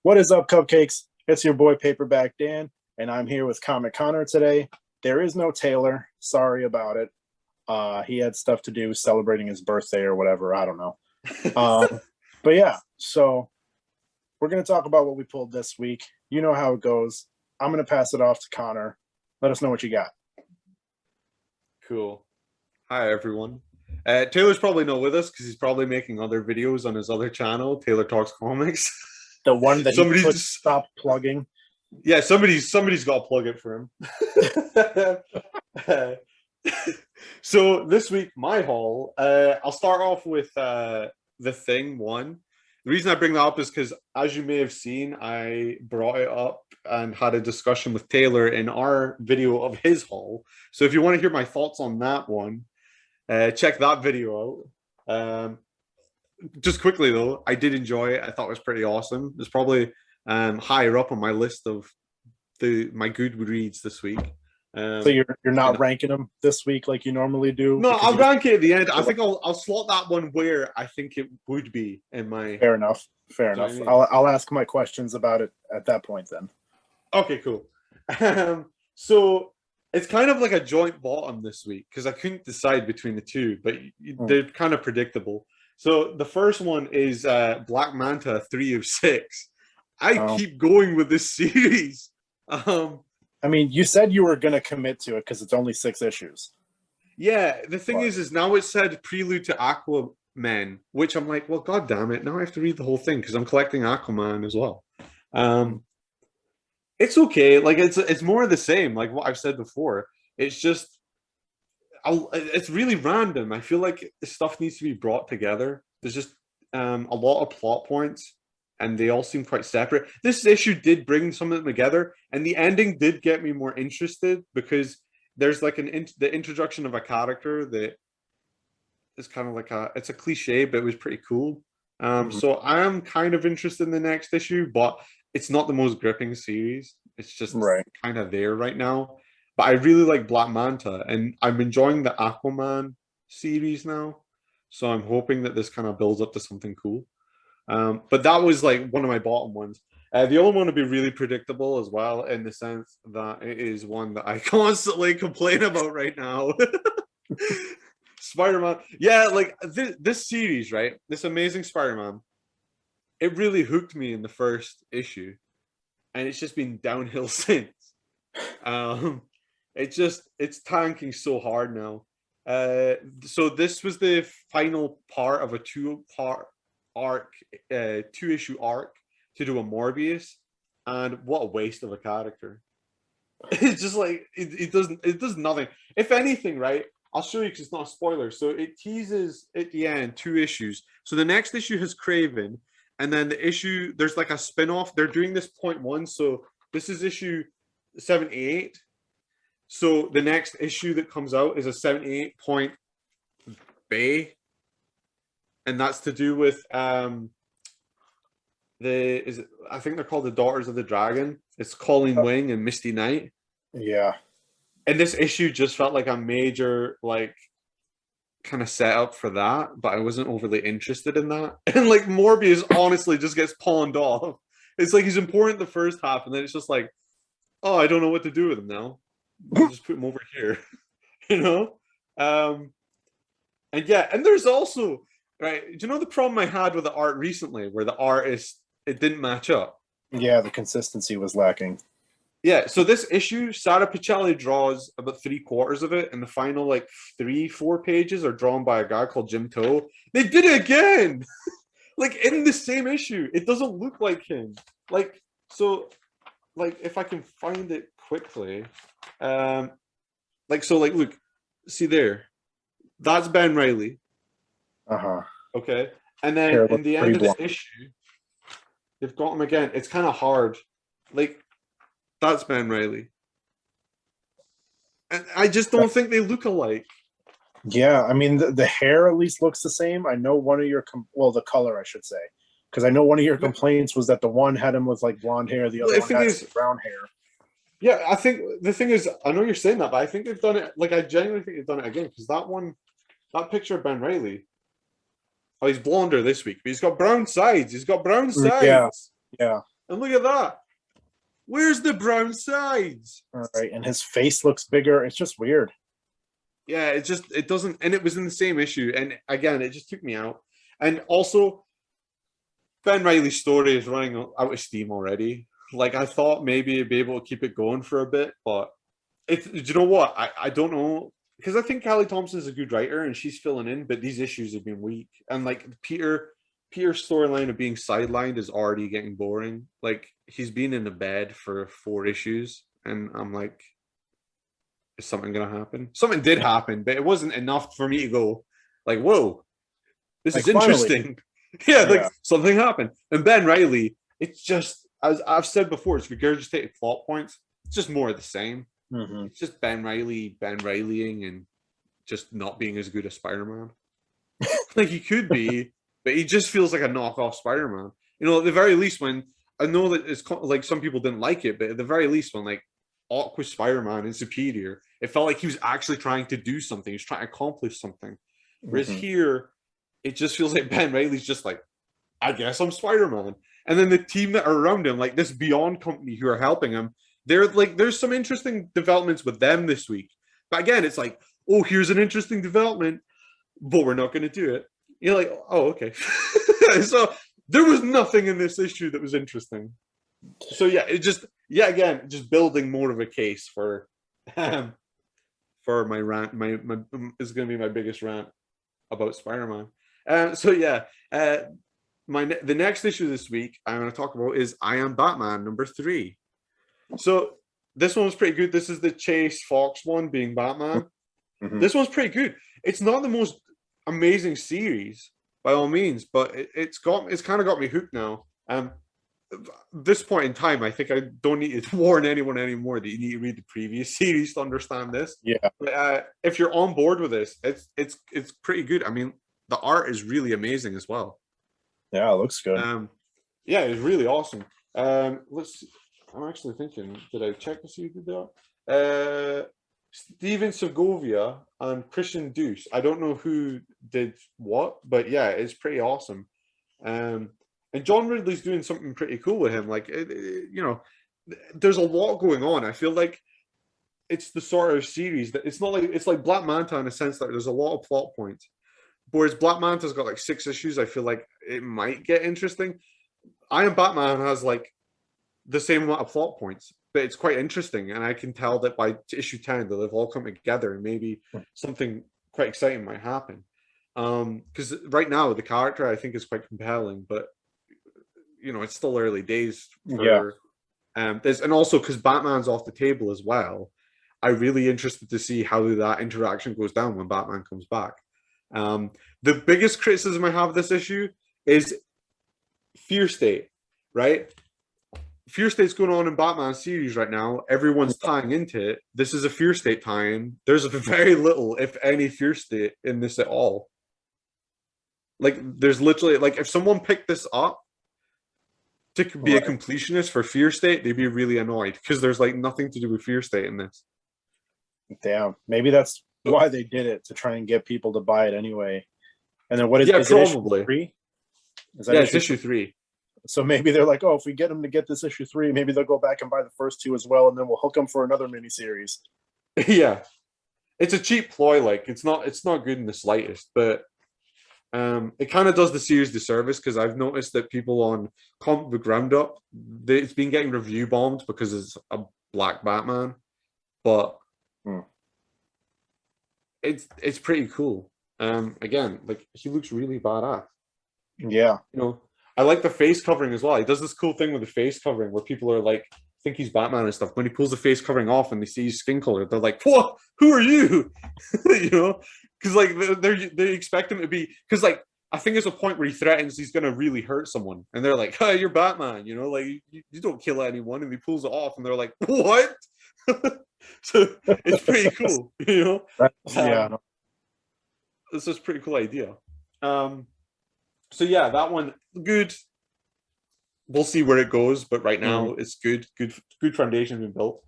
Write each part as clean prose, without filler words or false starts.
What is up, Cupcakes? It's your boy Paperback Dan, and I'm here with Comic Connor today. There is no Taylor. Sorry about it. He had stuff to do celebrating his birthday or whatever. I don't know. But yeah, so we're going to talk about what we pulled this week. You know how it goes. I'm going to pass it off to Connor. Let us know what you got. Cool. Hi, everyone. Taylor's probably not with us because he's probably making other videos on his other channel, Taylor Talks Comics. The one that he could Somebody's stop plugging. yeah, somebody's got to plug it for him. So this week, my haul. I'll start off with The Thing 1. The reason I bring that up is because, as you may have seen, I brought it up and had a discussion with Taylor in our video of his haul. So if you want to hear my thoughts on that one, check that video out. Just quickly though, I did enjoy it. I thought it was pretty awesome. It's probably higher up on my list of my good reads this week. So you're not ranking them this week like you normally do? No, I'll rank it at the end. I think I'll slot that one where I think it would be in my. Fair enough. Fair enough. I'll ask my questions about it at that point then. Okay, cool. So it's kind of like a joint bottom this week because I couldn't decide between the two, but they're kind of predictable. So the first one is Black Manta 3 of 6. I keep going with this series. I mean, you said you were going to commit to it because it's only 6 issues. Yeah, the thing is now it said Prelude to Aquaman, which I'm like, well, god damn it, now I have to read the whole thing because I'm collecting Aquaman as well. It's okay, like it's more of the same, like what I've said before. It's just it's really random. I feel like stuff needs to be brought together. There's just a lot of plot points, and they all seem quite separate. This issue did bring some of them together, and the ending did get me more interested because there's like the introduction of a character that is kind of like it's a cliche, but it was pretty cool. So I am kind of interested in the next issue, but it's not the most gripping series. It's just kind of there right now. But I really like Black Manta, and I'm enjoying the Aquaman series now. So I'm hoping that this kind of builds up to something cool. But that was like one of my bottom ones. The other one would be really predictable as well, in the sense that it is one that I constantly complain about right now. Spider-Man. Yeah, like this series, right? This Amazing Spider-Man. It really hooked me in the first issue. And it's just been downhill since. It's tanking so hard now. So this was the final part of a two-part arc, 2-issue arc to do a Morbius, and what a waste of a character. It's just like it does nothing. If anything, right? I'll show you because it's not a spoiler. So it teases at the end 2 issues. So the next issue has Craven, and then the issue there's like a spin-off. They're doing this point 1, so this is issue 78. So the next issue that comes out is a 78 point Bay, and that's to do with I think they're called the Daughters of the Dragon. It's Colleen Wing and Misty Knight. Yeah. And this issue just felt like a major like kind of setup for that, but I wasn't overly interested in that. And like Morbius honestly just gets pawned off. It's like he's important the first half, and then it's just like, oh, I don't know what to do with him now. I'll just put him over here. You know? And yeah, and there's also, right, do you know the problem I had with the art recently, where the artist, it didn't match up? Yeah, the consistency was lacking. Yeah, so this issue, Sara Pichelli draws about 3/4 of it, and the final like 3-4 pages are drawn by a guy called Jim Toe. They did it again, like in the same issue. It doesn't look like him. Like so, like if I can find it quickly, look, see there, that's Ben Reilly. Okay, and then in the end of the issue, they've got him again. It's kind of hard, like. That's Ben Reilly. And I just don't think they look alike. Yeah, I mean, the hair at least looks the same. I know one of your, the color, I should say. Because I know one of your complaints was that the one had him with, like, blonde hair, the other one has brown hair. Yeah, I think the thing is, I know you're saying that, but I think they've done it, like, I genuinely think they've done it again. Because that picture of Ben Reilly, oh, he's blonder this week, but he's got brown sides. He's got brown sides. Yeah. And look at that. Where's the brown sides? All right, and his face looks bigger. It's just weird. Yeah, it doesn't, and it was in the same issue. And again, it just took me out. And also, Ben Reilly's story is running out of steam already. Like, I thought maybe it'd be able to keep it going for a bit, but you know what? I don't know. Because I think Callie Thompson's a good writer and she's filling in, but these issues have been weak. And like Peter's storyline of being sidelined is already getting boring. Like, he's been in the bed for 4 issues, and I'm like, is something gonna happen? Something did happen, but it wasn't enough for me to go like, whoa, this is interesting. Yeah, like something happened. And Ben Reilly, it's just, as I've said before, it's regurgitated plot points. It's just more of the same. Mm-hmm. It's just Ben Reillying and just not being as good as Spider-Man. Like, he could be, but he just feels like a knockoff Spider-Man. You know, at the very least, when I know that it's like some people didn't like it, but at the very least, when like Awkward Spider-Man and Superior, it felt like he was actually trying to do something. He was trying to accomplish something. Whereas here, it just feels like Ben Reilly's just like, I guess I'm Spider-Man. And then the team that are around him, like this Beyond company who are helping him, they're like, there's some interesting developments with them this week. But again, it's like, oh, here's an interesting development, but we're not going to do it. You're like, oh, okay. So there was nothing in this issue that was interesting. So yeah, it just, again, just building more of a case for my rant. My is going to be my biggest rant about Spider-Man. So yeah, the next issue this week I'm going to talk about is I Am Batman #3. So this one was pretty good. This is the Chase Fox one, being Batman. Mm-hmm. This one's pretty good. It's not the most amazing series by all means, but it's kind of got me hooked now. This point in time, I think I don't need to warn anyone anymore that you need to read the previous series to understand this. Yeah. But, if you're on board with this, it's pretty good. I mean, the art is really amazing as well. Yeah, it looks good. Yeah, it's really awesome. Let's see. I'm actually thinking, did I check to see who did that? Steven Segovia and Christian Deuce. I don't know who did what, but yeah, it's pretty awesome. And John Ridley's doing something pretty cool with him. Like, you know, there's a lot going on. I feel like it's the sort of series that it's not like, it's like Black Manta in a sense that there's a lot of plot points. Whereas Black Manta's got like 6 issues, I feel like it might get interesting. I Am Batman has like the same amount of plot points, but it's quite interesting. And I can tell that by issue 10, they'll have all come together and maybe something quite exciting might happen. Because right now, the character I think is quite compelling, but you know, it's still early days. And also because Batman's off the table as well, I'm really interested to see how that interaction goes down when Batman comes back. The biggest criticism I have of this issue is Fear State, right? Fear State's going on in Batman series right now. Everyone's tying into it. This is a Fear State tie-in. There's very little, if any, Fear State in this at all. Like, there's literally, like, if someone picked this up to be a completionist for Fear State, they'd be really annoyed because there's like nothing to do with Fear State in this. Damn, maybe that's why they did it, to try and get people to buy it anyway. And then what is? Yeah, is probably. It issue 3? It's issue 3. So maybe they're like, oh, if we get them to get this issue 3, maybe they'll go back and buy the first 2 as well, and then we'll hook them for another miniseries. Yeah, it's a cheap ploy. Like, it's not good in the slightest, but it kind of does the series disservice because I've noticed that people on Comic Book Roundup, it's been getting review bombed because it's a black Batman, but it's pretty cool. Again, like, he looks really badass. Yeah, you know. I like the face covering as well. He does this cool thing with the face covering where people are like, think he's Batman and stuff. When he pulls the face covering off and they see his skin color, they're like, "What? Who are you?" You know, because like they expect him to be. Because like I think there's a point where he threatens he's gonna really hurt someone, and they're like, "Hey, you're Batman," you know, like you don't kill anyone, and he pulls it off, and they're like, "What?" So it's pretty cool, you know. Yeah, this is a pretty cool idea. So yeah, that one good. We'll see where it goes, but right now it's good foundation being built.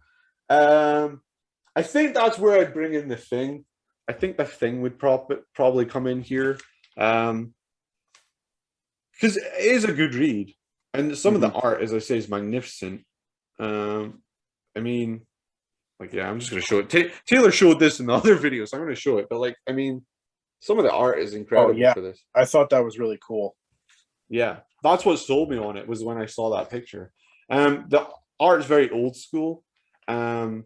I think that's where I'd bring in the Thing. I think the Thing would probably come in here because it is a good read. And some of the art, as I say, is magnificent. I mean, like, yeah, I'm just gonna show it. Taylor showed this in the other videos, so I'm gonna show it. But like, I mean, some of the art is Oh incredible yeah, for this. I thought that was really cool. Yeah, that's what sold me on it, was when I saw that picture. The art is very old school. And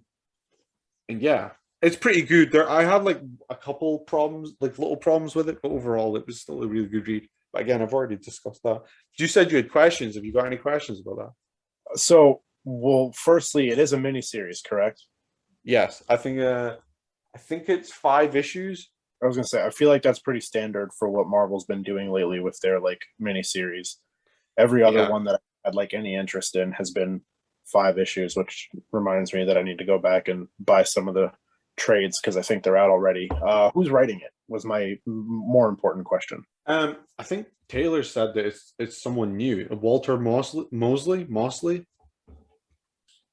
yeah, it's pretty good. There, I had like a couple problems, like little problems with it, but overall, it was still a really good read. But again, I've already discussed that. You said you had questions. Have you got any questions about that? So, well, firstly, it is a miniseries, correct? Yes, I think. I think it's 5 issues. I was gonna say, I feel like that's pretty standard for what Marvel's been doing lately with their like miniseries. Every other Yeah. one that I had like any interest in has been 5 issues, which reminds me that I need to go back and buy some of the trades because I think they're out already. Who's writing it was my more important question. I think Taylor said that it's someone new, Walter Mosley.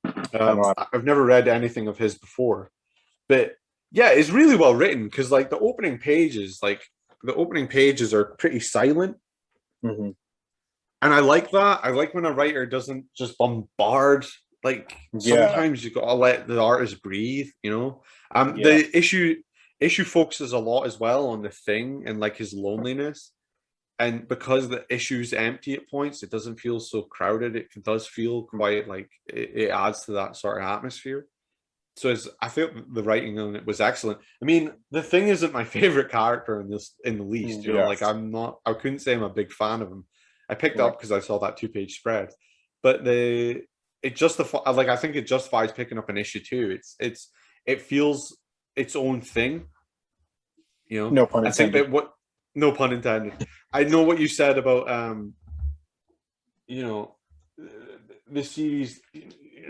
I don't know. I've never read anything of his before, but yeah, it's really well written because like the opening pages are pretty silent, Mm-hmm. and I like that. I like when a writer doesn't just bombard. Like Yeah, sometimes you gotta let the artist breathe, you know. yeah, The issue focuses a lot as well on the Thing and like his loneliness. And because the issue's empty at points, it doesn't feel so crowded. It does feel quite like it adds to that sort of atmosphere. So I feel the writing on it was excellent. I mean, the Thing isn't my favorite character in the least. You know, yeah, like I couldn't say I'm a big fan of him. I picked right. up because I saw that 2-page spread, but it justifies, like, I think it justifies picking up an issue too. It feels its own thing. You know, No pun I think intended. that what no pun intended. I know what you said about you know, the series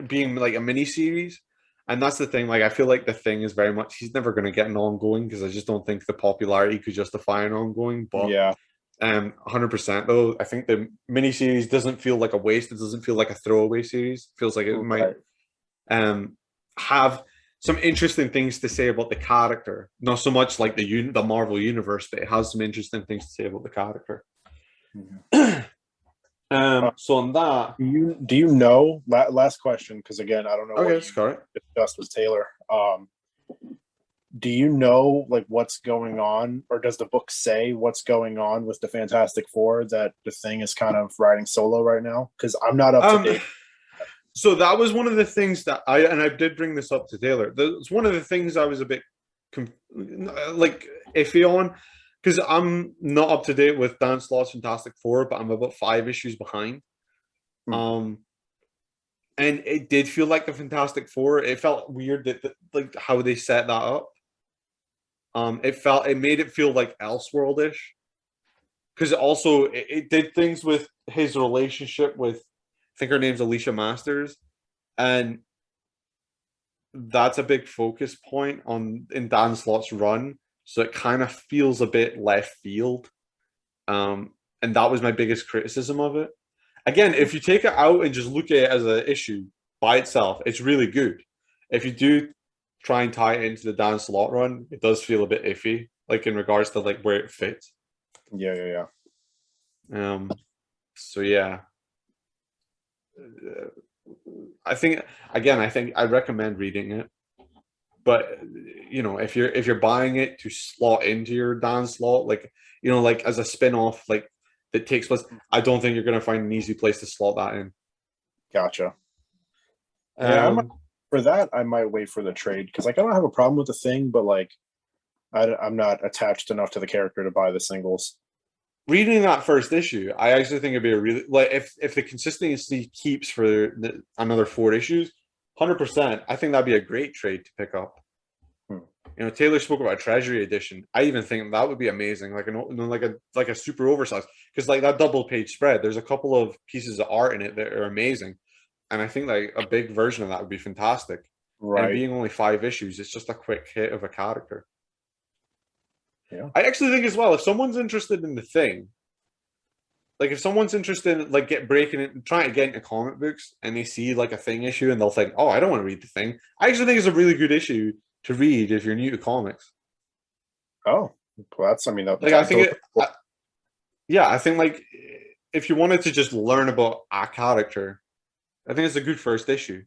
being like a mini series, and that's the thing. Like, I feel like the Thing is very much, he's never going to get an ongoing because I just don't think the popularity could justify an ongoing. But Yeah, 100% though, I think the mini series doesn't feel like a waste. It doesn't feel like a throwaway series. It feels like it might right. have some interesting things to say about the character. Not so much like the Marvel universe, but it has some interesting things to say about the character. Mhm. So on that, Do you know? Last question, because again, I don't know okay, what it's you correct. discussed with Taylor. Do you know like what's going on, or does the book say what's going on with the Fantastic Four that the Thing is kind of riding solo right now? Because I'm not up to Um, date. so that was one of the things that I did bring this up to Taylor. It's one of the things I was a bit like iffy on because I'm not up to date with Dan Slott's Fantastic Four, but I'm about 5 issues behind. Hmm. Um, and it did feel like the Fantastic Four. It felt weird that like how they set that up. It made it feel like Elseworldish because it did things with his relationship with, I think her name's Alicia Masters, and that's a big focus point in Dan Slott's run. So it kind of feels a bit left field. And that was my biggest criticism of it. Again, if you take it out and just look at it as an issue by itself, it's really good. If you do try and tie it into the Dan Slott run, it does feel a bit iffy, like in regards to like where it fits. Yeah, yeah, yeah. So yeah. I think I recommend reading it. But you know, if you're buying it to slot into your Dan Slott, like, you know, like as a spin-off, like that takes place, I don't think you're gonna find an easy place to slot that in. Gotcha. Yeah, Um, for that, I might wait for the trade because like I don't have a problem with the Thing, but like I'm not attached enough to the character to buy the singles. Reading that first issue, I actually think it'd be a really, like, if the consistency keeps for another 4 issues, 100%. I think that'd be a great trade to pick up. Hmm. You know, Taylor spoke about a Treasury edition. I even think that would be amazing, like a super oversized, because like that double page spread, there's a couple of pieces of art in it that are amazing, and I think like a big version of that would be fantastic. And Right. being only 5 issues, it's just a quick hit of a character. Yeah. I actually think as well, if someone's interested in the Thing, like if someone's interested in like breaking it, trying to get into comic books, and they see like a Thing issue and they'll think, oh, I don't want to read the Thing. I actually think it's a really good issue to read if you're new to comics. Oh, well, that's. I mean, Like I think yeah, I think like if you wanted to just learn about a character, I think it's a good first issue.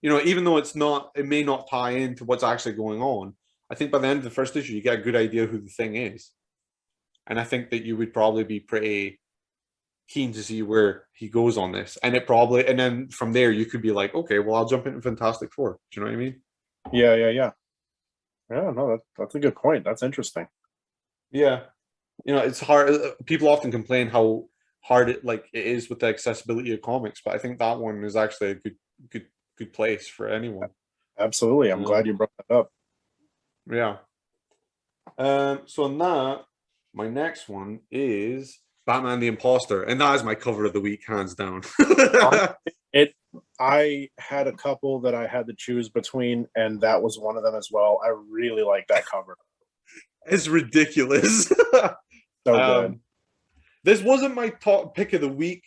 You know, even though it may not tie into what's actually going on. I think by the end of the first issue, you get a good idea who the Thing is, and I think that you would probably be pretty keen to see where he goes on this, and then from there you could be like, okay, well, I'll jump into Fantastic Four. Do you know what I mean? Yeah. No, that's a good point. That's interesting. Yeah, you know, it's hard. People often complain how hard it is with the accessibility of comics, but I think that one is actually a good place for anyone. Absolutely, I'm glad you brought that up. Yeah. So on that, my next one is Batman the Imposter, and that is my cover of the week, hands down. I had a couple that I had to choose between, and that was one of them as well. I really like that cover. It's ridiculous. So good. This wasn't my top pick of the week.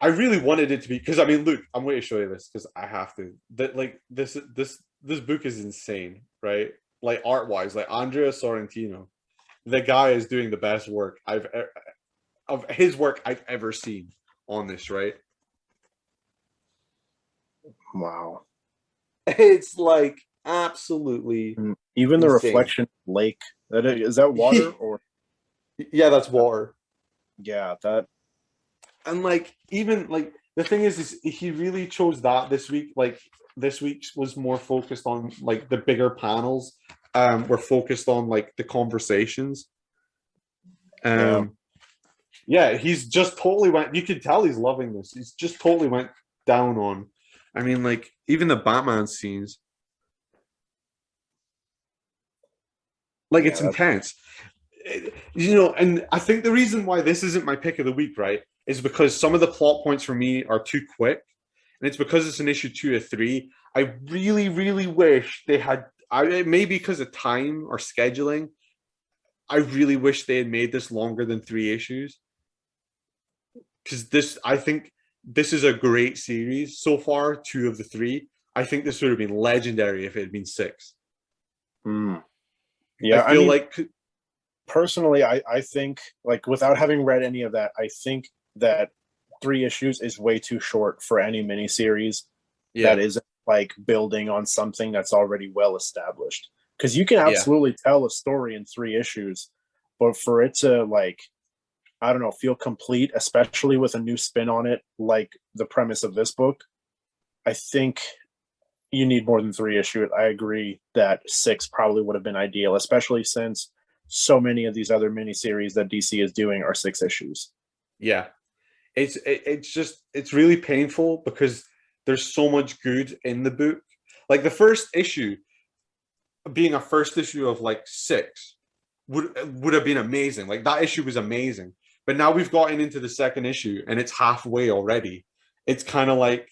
I really wanted it to be, because I mean, Luke, I'm going to show you this because I have to. This book is insane, right? Like art wise, like Andrea Sorrentino, the guy is doing the best work of his work I've ever seen on this, right? Wow. It's like absolutely even the insane. reflection lake. Is that water or? Yeah, that's water. Yeah, that. And like, even like the thing is he really chose that this week. Like this week's was more focused on like the bigger panels. Were focused on like the conversations. Yeah, he's just totally went. You could tell he's loving this. He's just totally went down on. I mean, like even the Batman scenes. Like it's intense. You know, and I think the reason why this isn't my pick of the week, right, is because some of the plot points for me are too quick, and it's because it's an issue 2 or 3. I really, really wish they had. Maybe because of time or scheduling, I really wish they had made this longer than 3 issues. Because I think this is a great series so far. 2 of the 3. I think this would have been legendary if it had been 6. Yeah, I mean, like. Personally, I think, like, without having read any of that, I think that 3 issues is way too short for any miniseries that is like building on something that's already well established. Because you can absolutely tell a story in 3 issues, but for it to, like, I don't know, feel complete, especially with a new spin on it, like the premise of this book, I think you need more than 3 issues. I agree that 6 probably would have been ideal, especially since so many of these other miniseries that DC is doing are 6 issues. Yeah, it's really painful because there's so much good in the book. Like the first issue, being a first issue of like 6, would have been amazing. Like that issue was amazing, but now we've gotten into the second issue and it's halfway already. It's kind of like,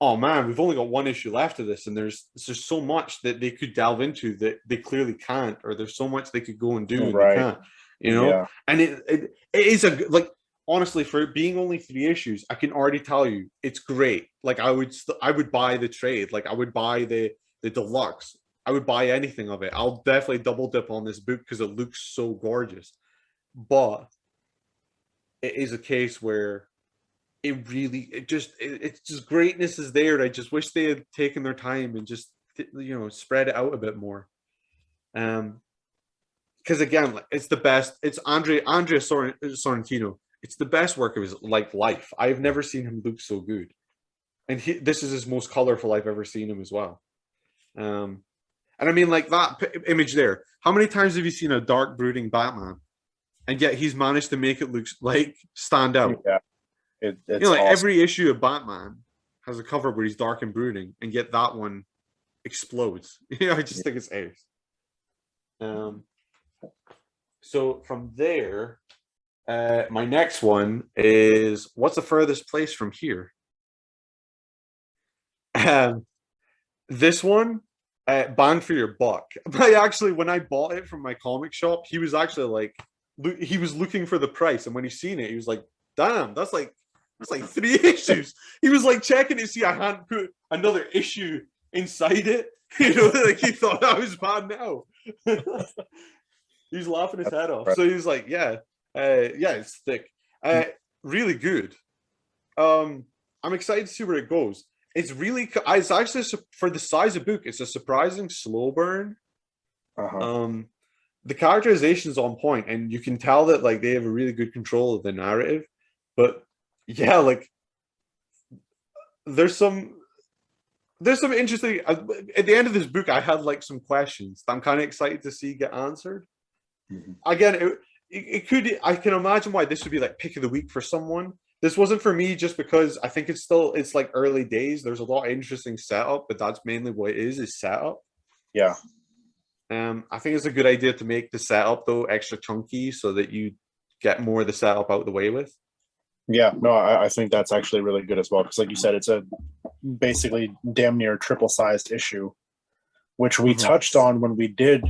oh man, we've only got 1 issue left of this, and there's so much that they could delve into that they clearly can't, or there's so much they could go and do and they can't, you know. Yeah. And it is like, honestly, for it being only 3 issues, I can already tell you it's great. Like I would buy the trade, like I would buy the deluxe, I would buy anything of it. I'll definitely double dip on this book because it looks so gorgeous, but it is a case where it's just greatness is there. I just wish they had taken their time and just, you know, spread it out a bit more. Because again, it's the best. It's Andrea Sorrentino. It's the best work of his life. I've never seen him look so good, and this is his most colorful I've ever seen him as well. And I mean, like that image there. How many times have you seen a dark, brooding Batman, and yet he's managed to make it look like stand out? Yeah. You know, like awesome. Every issue of Batman has a cover where he's dark and brooding, and yet that one explodes. You know, I just think it's ace. So from there, my next one is, what's the furthest place from here? This one, bang for your buck. When I bought it from my comic shop, he was actually like, he was looking for the price, and when he seen it, he was like, damn, that's like 3 issues. He was like checking to see I hadn't put another issue inside it. You know, like he thought I was bad now. He's laughing his head off. So he was like, yeah, it's thick. really good. I'm excited to see where it goes. It's actually for the size of book, it's a surprising slow burn. Uh-huh. The characterization's on point, and you can tell that like they have a really good control of the narrative. But yeah, like there's some interesting at the end of this book. I had like some questions that I'm kind of excited to see get answered. Mhm. Again, it could, I can imagine why this would be like pick of the week for someone. This wasn't for me just because I think it's like early days. There's a lot of interesting setup, but that's mainly what it is setup. Yeah. I think it's a good idea to make the setup though extra chunky so that you get more of the setup out the way with. Yeah. No, I think that's actually really good as well. Because like you said, it's a basically damn near triple sized issue, which we touched on when we did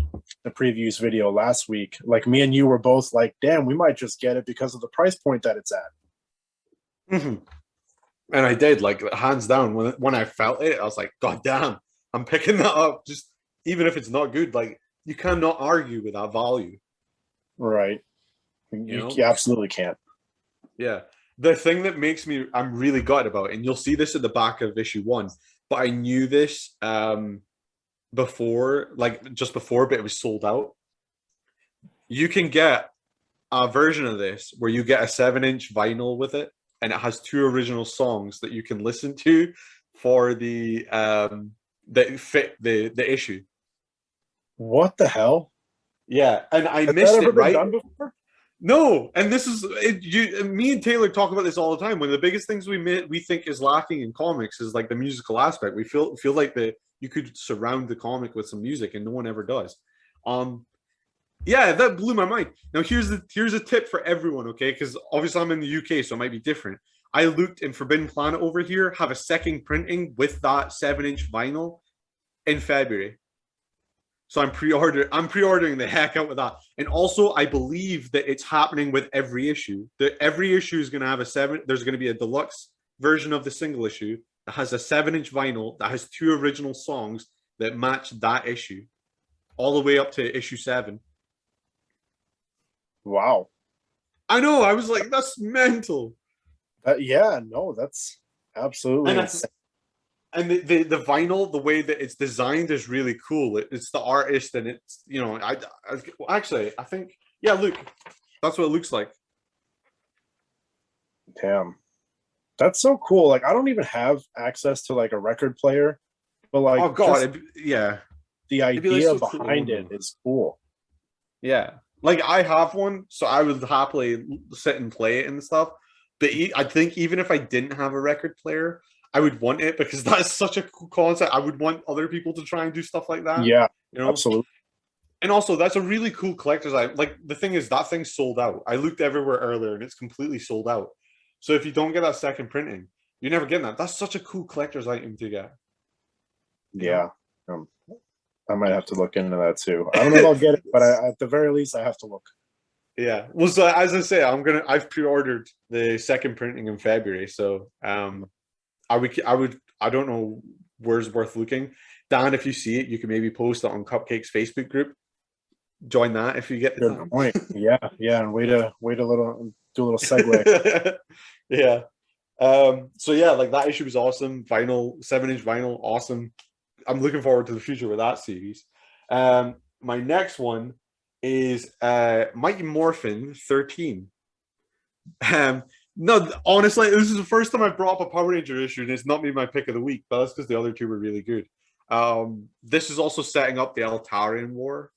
the previews video last week. Like me and you were both like, damn, we might just get it because of the price point that it's at. And I did, like, hands down. When I felt it, I was like, God damn, I'm picking that up. Just even if it's not good, like you cannot argue with that value. Right. You absolutely can't. Yeah. The thing that makes me I'm really gutted about, and you'll see this at the back of issue 1, but I knew this before, like just before, but it was sold out. You can get a version of this where you get a 7-inch vinyl with it, and it has 2 original songs that you can listen to for the that fit the issue. What the hell? Yeah, and I Has missed that ever it, been right? done before? No, and this is me and Taylor talk about this all the time. One of the biggest things we think is lacking in comics is like the musical aspect. We feel like you could surround the comic with some music, and no one ever does. Yeah, that blew my mind. Now here's a tip for everyone, okay? Because obviously I'm in the UK, so it might be different. I looked in Forbidden Planet over here, have a second printing with that 7-inch vinyl in February. So I'm pre-ordering the heck out of that. And also I believe that it's happening with every issue. That every issue is gonna have there's gonna be a deluxe version of the single issue that has a 7-inch vinyl that has 2 original songs that match that issue. All the way up to issue 7. Wow. I know. I was like, that's mental. Yeah, no, that's absolutely insane. And the vinyl, the way that it's designed is really cool. It's the artist, and it's I think look, that's what it looks like. Damn, that's so cool. Like I don't even have access to like a record player, but like oh god, the idea behind it is cool. Yeah, like I have one, so I would happily sit and play it and stuff. But I think even if I didn't have a record player, I would want it because that's such a cool concept. I would want other people to try and do stuff like that. Yeah, absolutely. And also, that's a really cool collector's item. Like the thing is, that thing's sold out. I looked everywhere earlier, and it's completely sold out. So if you don't get that second printing, you're never getting that. That's such a cool collector's item to get. Yeah, I might have to look into that too. I don't know if I'll get it, but at the very least, I have to look. Yeah. Well, so as I say, I've pre-ordered the second printing in February. So I don't know where's worth looking. Dan, if you see it, you can maybe post it on Cupcakes Facebook group. Join that if you get the time. Point. Yeah, and wait a little, do a little segue. Yeah. So yeah, like that issue was awesome. Vinyl, 7-inch vinyl, awesome. I'm looking forward to the future with that series. My next one is Mighty Morphin 13. No, honestly, this is the first time I brought up a Power Ranger issue, and it's not me my pick of the week, but that's because the other 2 were really good. This is also setting up the Eltarian War.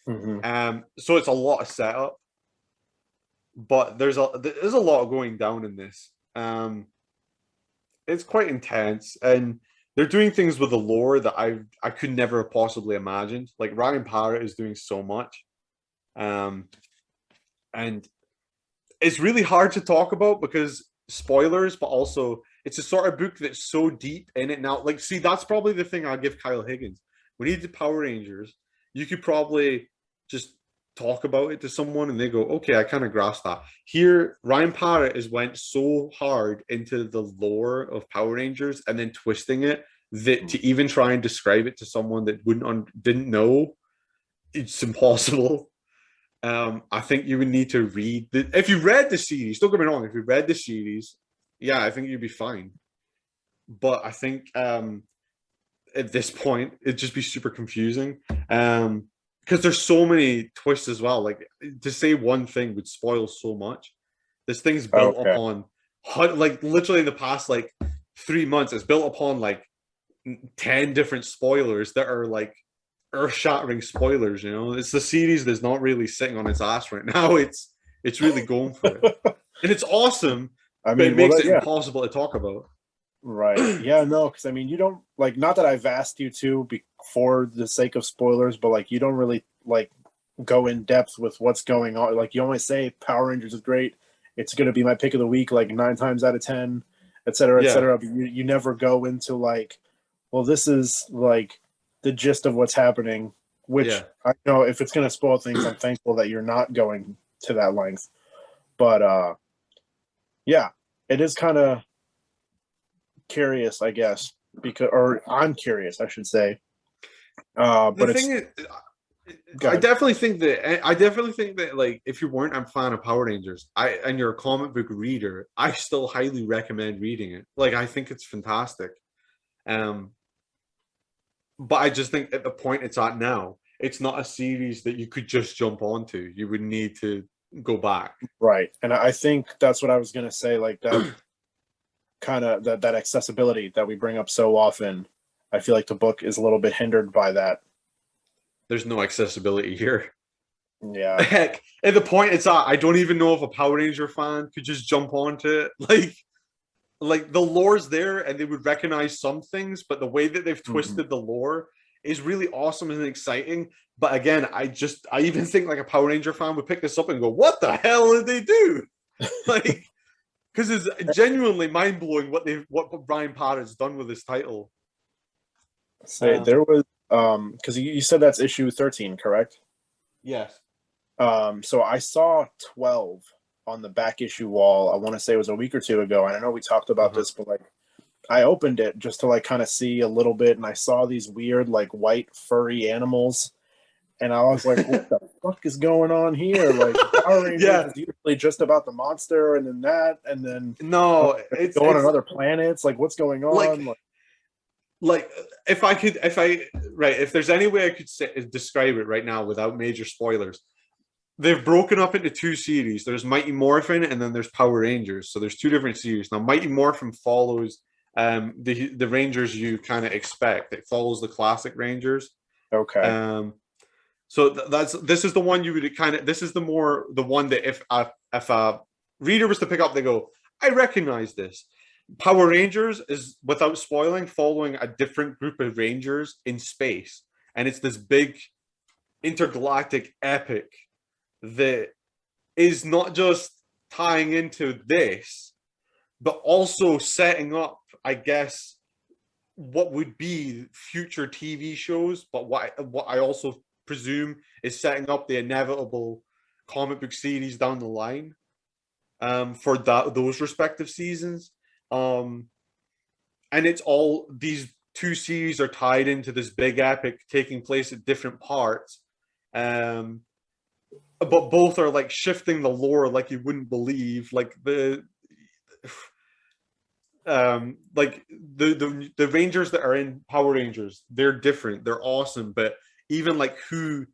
So it's a lot of setup, but there's a lot going down in this. It's quite intense, and they're doing things with the lore that I could never have possibly imagined. Like Ryan Parrott is doing so much, and it's really hard to talk about because spoilers, but also it's a sort of book that's so deep in it now. Like, see, that's probably the thing I'll give Kyle Higgins. When he did Power Rangers, you could probably just talk about it to someone and they go, okay, I kind of grasp that. Here, Ryan Parrott has went so hard into the lore of Power Rangers and then twisting it that to even try and describe it to someone that didn't know, it's impossible. I think you would need to read if you read the series. Don't get me wrong. If you read the series, yeah, I think you'd be fine. But I think at this point it'd just be super confusing. Because there's so many twists as well. Like to say one thing would spoil so much. This thing's built Okay. upon like literally in the past like 3 months, it's built upon like 10 different spoilers that are like earth-shattering spoilers. You know, it's the series that's not really sitting on its ass right now. It's really going for it, and it's awesome, I but it mean, well, makes it yeah, impossible to talk about. right. Yeah, no, because I mean, you don't like, not that I've asked you to be for the sake of spoilers, but like, you don't really like go in depth with what's going on. Like, you always say Power Rangers is great. It's going to be my pick of the week, like 9 times out of 10, et cetera, et Yeah, cetera. But you never go into like, well, this is like the gist of what's happening, which yeah. I know if it's going to spoil things, I'm thankful that you're not going to that length. But yeah, it is kind of curious, I guess, because, or I'm curious, I should say. The But it's thing is, good. I definitely think that like if you weren't a fan of Power Rangers, and you're a comic book reader, I still highly recommend reading it. Like I think it's fantastic. Um, but I just think at the point it's at now, it's not a series that you could just jump onto. You would need to go back. Right. And I think that's what I was going to say, like that kind of that accessibility that we bring up so often. I feel like the book is a little bit hindered by that. There's no accessibility here. Yeah. Heck, at the point it's at, I don't even know if a Power Ranger fan could just jump onto it. Like the lore's there and they would recognize some things, but the way that they've Mm-hmm. twisted the lore is really awesome and exciting. But again, I even think like a Power Ranger fan would pick this up and go, "What the hell did they do?" Like, because it's genuinely mind blowing what Brian Potter's done with this title. Say there was because you said that's issue 13, correct? Yes. So I saw 12 on the back issue wall. I want to say it was a week or two ago, and I know we talked about Uh-huh. this, but like I opened it just to like kind of see a little bit, and I saw these weird like white furry animals, and I was like, "What the fuck is going on here?" Like Power Rangers Yeah. is usually just about the monster, and then that, and then No, going on it's other planets. Like, what's going like on? like if there's any way I could describe it right now without major spoilers, they've broken up into two series. There's Mighty Morphin and then there's Power Rangers. So there's two different series. Now Mighty Morphin follows the Rangers you kind of expect. It follows the classic Rangers. Okay, Um so this is the one you would kind of this is the one that if a reader was to pick up, they go, I recognize this. Power Rangers is, without spoiling, following a different group of Rangers in space, and it's this big intergalactic epic that is not just tying into this, but also setting up, I guess, what would be future TV shows, but what I also presume is setting up the inevitable comic book series down the line for those respective seasons. Um, and it's all these two series are tied into this big epic taking place at different parts. But both are like shifting the lore like you wouldn't believe. Like the Rangers that are in Power Rangers, they're different, they're awesome, but even like who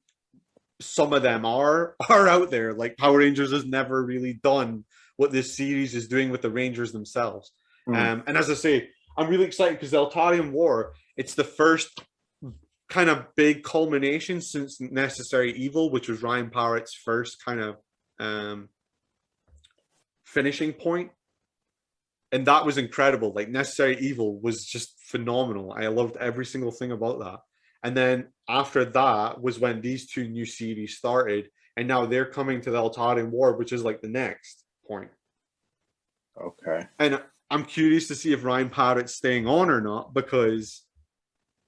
some of them are out there. Like Power Rangers has never really done what this series is doing with the Rangers themselves. mm, And as I say, I'm really excited because the Eltarian War, it's the first kind of big culmination since Necessary Evil, which was Ryan Parrott's first kind of finishing point. And that was incredible. Like Necessary Evil was just phenomenal. I loved every single thing about that. And then after that was when these two new series started, and now they're coming to the Eltarian War, which is like the next point. okay. And I'm curious to see if Ryan Parrott's staying on or not, because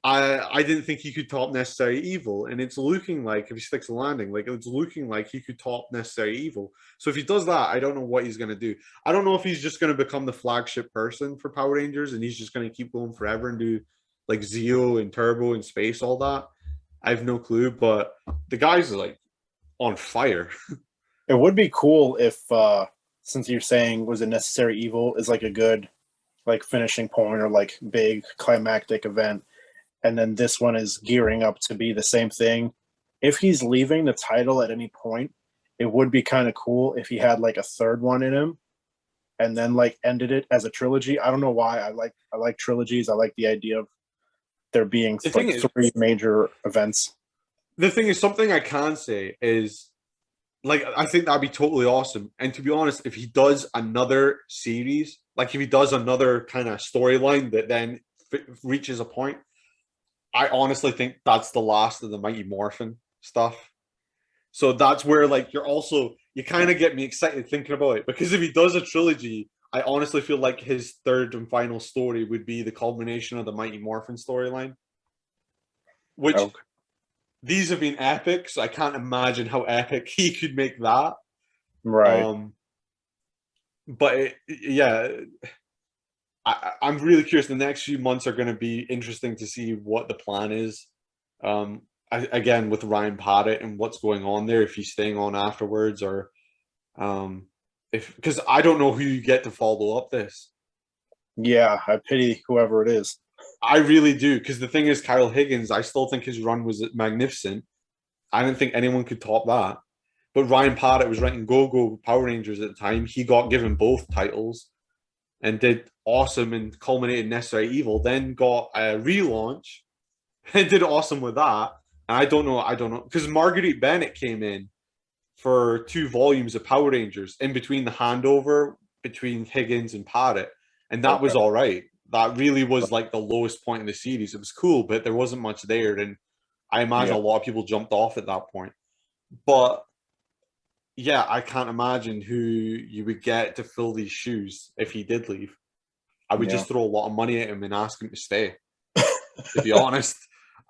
I didn't think he could top Necessary Evil, and it's looking like if he sticks the landing, like it's looking like he could top Necessary Evil. So if he does that, I don't know what he's going to do. I don't know if he's just going to become the flagship person for Power Rangers, and he's just going to keep going forever and do like Zeo and Turbo and Space, all that. I have no clue, but the guy's like on fire. It would be cool if, since you're saying was a necessary evil is like a good like finishing point or like big climactic event, and then this one is gearing up to be the same thing. If he's leaving the title at any point, it would be kind of cool if he had like a third one in him and then like ended it as a trilogy. I don't know why I like trilogies. I like the idea of there being The thing like is, three major events. something I can say is, like, I think that'd be totally awesome. And to be honest, if he does another series, like if he does another kind of storyline that then reaches a point, I honestly think that's the last of the Mighty Morphin stuff. So that's where like you kind of get me excited thinking about it, because if he does a trilogy, I honestly feel like his third and final story would be the culmination of the Mighty Morphin storyline, which Okay. these have been epic. So I can't imagine how epic he could make that. Right. But yeah, I'm really curious. The next few months are going to be interesting to see what the plan is. Again, with Ryan Padgett and what's going on there, if he's staying on afterwards, or if, because I don't know who you get to follow up this. Yeah, I pity whoever it is. I really do, because the thing is, Kyle Higgins, I still think his run was magnificent. I didn't think anyone could top that. But Ryan Padgett was writing Go-Go Power Rangers at the time. He got given both titles and did awesome and culminated Necessary Evil, then got a relaunch and did awesome with that. And I don't know, because Marguerite Bennett came in for 2 volumes of Power Rangers in between the handover between Higgins and Padgett, and that was all right. That really was like the lowest point in the series. It was cool, but there wasn't much there, and I imagine a lot of people jumped off at that point. But yeah, I can't imagine who you would get to fill these shoes if he did leave. I would just throw a lot of money at him and ask him to stay. To be honest,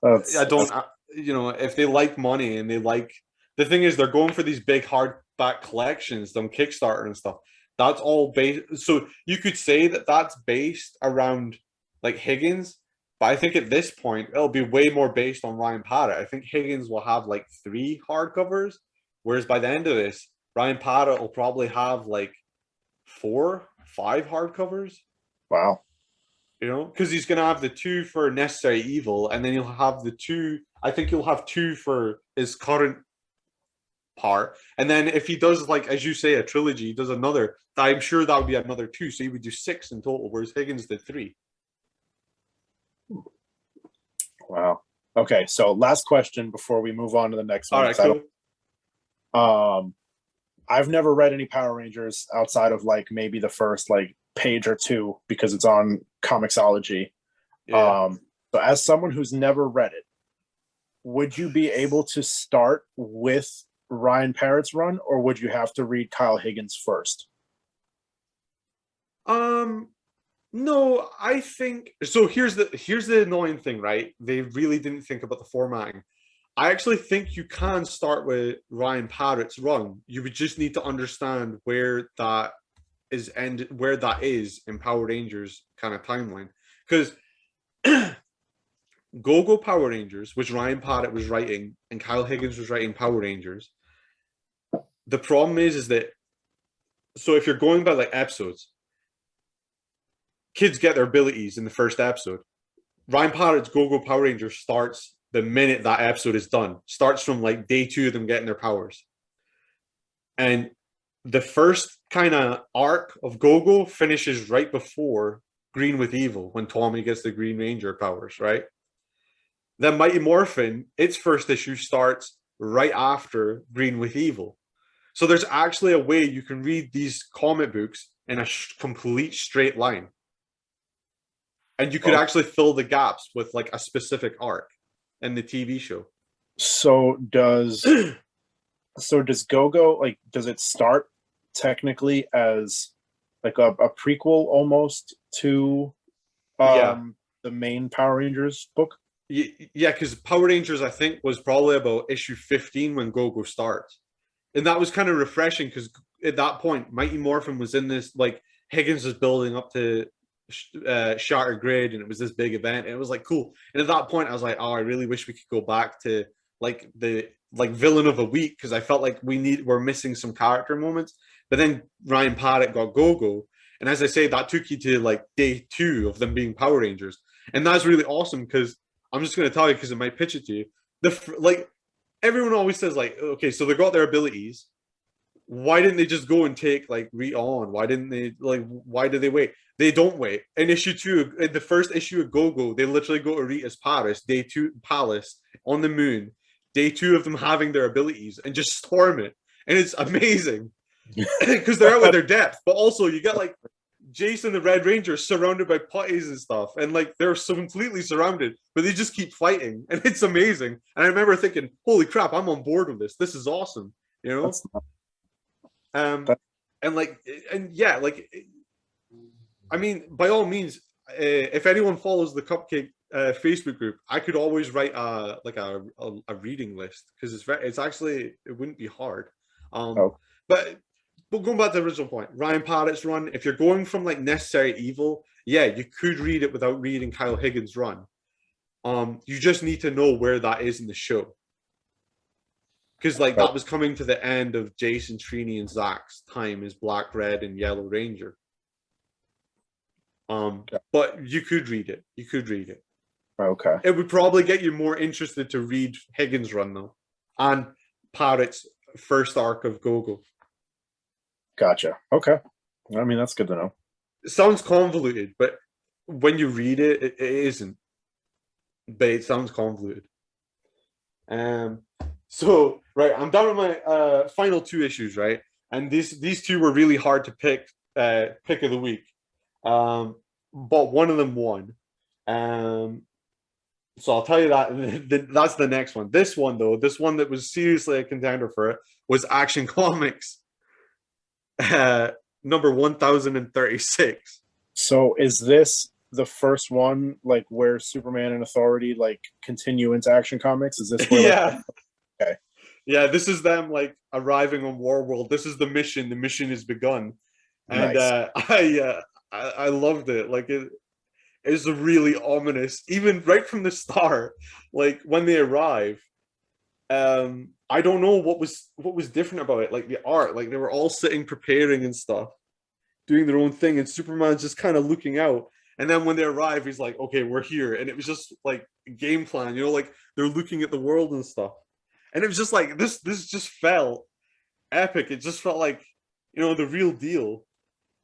I don't. If they like money and they like, the thing is, they're going for these big hardback collections on Kickstarter and stuff. That's all based. So you could say that that's based around like Higgins, but I think at this point it'll be way more based on Ryan Padgett. I think Higgins will have like 3 hardcovers, whereas by the end of this, Ryan Padgett will probably have like 4, 5 hardcovers. Wow. Because he's going to have the 2 for Necessary Evil, and then you'll have the 2. I think you'll have 2 for his current part, and then if he does, like as you say, a trilogy, he does another. I'm sure that would be another 2, so he would do 6 in total, whereas Higgins did 3. Wow. Okay, so last question before we move on to the next one. All right, cool. I've never read any Power Rangers outside of like maybe the first like page or 2 because it's on Comixology. Yeah. So as someone who's never read it, would you be able to start with Ryan Parrott's run, or would you have to read Kyle Higgins first? No, I think so. Here's the annoying thing, right? They really didn't think about the formatting. I actually think you can start with Ryan Parrott's run. You would just need to understand where that is in Power Rangers kind of timeline. Because Go-Go Power Rangers, which Ryan Padgett was writing and Kyle Higgins was writing Power Rangers. The problem is that, so if you're going by like episodes, kids get their abilities in the first episode. Ryan Padgett's Go-Go Power Rangers starts the minute that episode is done. Starts from like day 2 of them getting their powers. And the first kind of arc of Go-Go finishes right before Green with Evil, when Tommy gets the Green Ranger powers, right? Then Mighty Morphin, its first issue starts right after Green with Evil. So there's actually a way you can read these comic books in a complete straight line. And you could actually fill the gaps with like a specific arc in the TV show. So does Go-Go, like, does it start technically as like a prequel almost to the main Power Rangers book? Yeah, because Power Rangers, I think, was probably about issue 15 when Go-Go starts. And that was kind of refreshing, because at that point, Mighty Morphin was in this, like, Higgins was building up to Shattered Grid, and it was this big event, and it was like, cool. And at that point, I was like, oh, I really wish we could go back to, like, the like villain of a week because I felt like we're missing some character moments. But then Ryan Parrott got Go-Go, and as I say, that took you to like day 2 of them being Power Rangers, and that's really awesome because I'm just going to tell you because it might pitch it to you. Like everyone always says, like, okay, so they got their abilities. Why didn't they just go and take like Rita on? Why didn't they like? Why did they wait? They don't wait. In issue 2, in the first issue of Go-Go, they literally go to Rita's day 2 palace on the moon, day 2 of them having their abilities, and just storm it, and it's amazing because they're out with their depth. But also, you got like Jason the Red Ranger surrounded by putties and stuff, and like they're so completely surrounded, but they just keep fighting, and it's amazing. And I remember thinking, "Holy crap, I'm on board with this. This is awesome," you know. And like, and yeah, like, I mean, by all means, if anyone follows the Cupcake Facebook group, I could always write like a reading list because it's actually it wouldn't be hard. But going back to the original point, Ryan Parrott's run. If you're going from like Necessary Evil, yeah, you could read it without reading Kyle Higgins' run. You just need to know where that is in the show. Because like that was coming to the end of Jason, Trini, and Zach's time as Black, Red, and Yellow Ranger. But you could read it. You could read it. Okay. It would probably get you more interested to read Higgins' run though, and Parrott's first arc of Go-Go. Gotcha. Okay. I mean, that's good to know. It sounds convoluted, but when you read it, it isn't. But it sounds convoluted. So right, I'm done with my final 2 issues, right? And these 2 were really hard to pick of the week. But one of them won. So I'll tell you that that's the next one. This one though, this one that was seriously a contender for it was Action Comics number 1036. So is this the first one like where Superman and Authority like continue into Action Comics? Is this where yeah. Okay. Yeah, this is them like arriving on Warworld. This is the mission. The mission has begun. And nice. I loved it. Like it is really ominous, even right from the start. Like when they arrive, I don't know what was different about it. Like the art, like they were all sitting preparing and stuff, doing their own thing, and Superman's just kind of looking out. And then when they arrive, he's like, "Okay, we're here." And it was just like a game plan, you know, like they're looking at the world and stuff. And it was just like this just felt epic. It just felt like, you know, the real deal.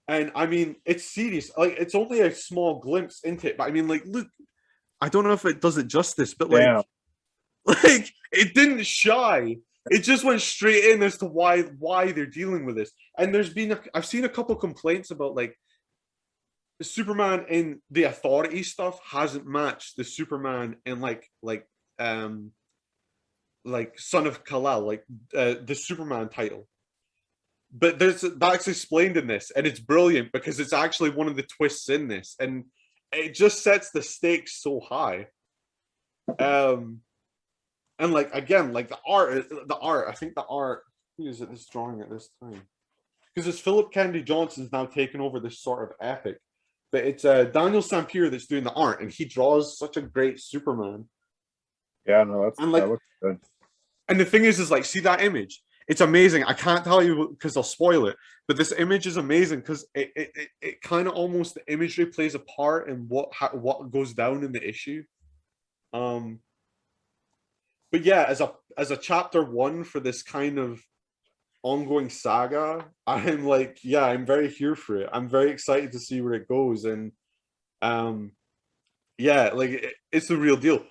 And I mean, it's serious. Like it's only a small glimpse into it, but I mean, like, look, I don't know if it does it justice, but like, like it didn't shy. It just went straight in as to why they're dealing with this. And I've seen a couple complaints about like Superman in the Authority stuff hasn't matched the Superman in like Son of Kal-El, like the Superman title. But that's explained in this, and it's brilliant because it's actually one of the twists in this, and it just sets the stakes so high. And like again, like the art, I think the art. Who is it? This drawing at this time, because it's Philip Kennedy Johnson's now taken over this sort of epic, but it's Daniel Sampier that's doing the art, and he draws such a great Superman. Yeah, no, that looks good. And the thing is like, see that image? It's amazing. I can't tell you because I'll spoil it, but this image is amazing because it kind of almost the imagery plays a part in what goes down in the issue. But yeah, as a chapter 1 for this kind of ongoing saga, I'm like, yeah, I'm very here for it. I'm very excited to see where it goes, and yeah, like it's the real deal.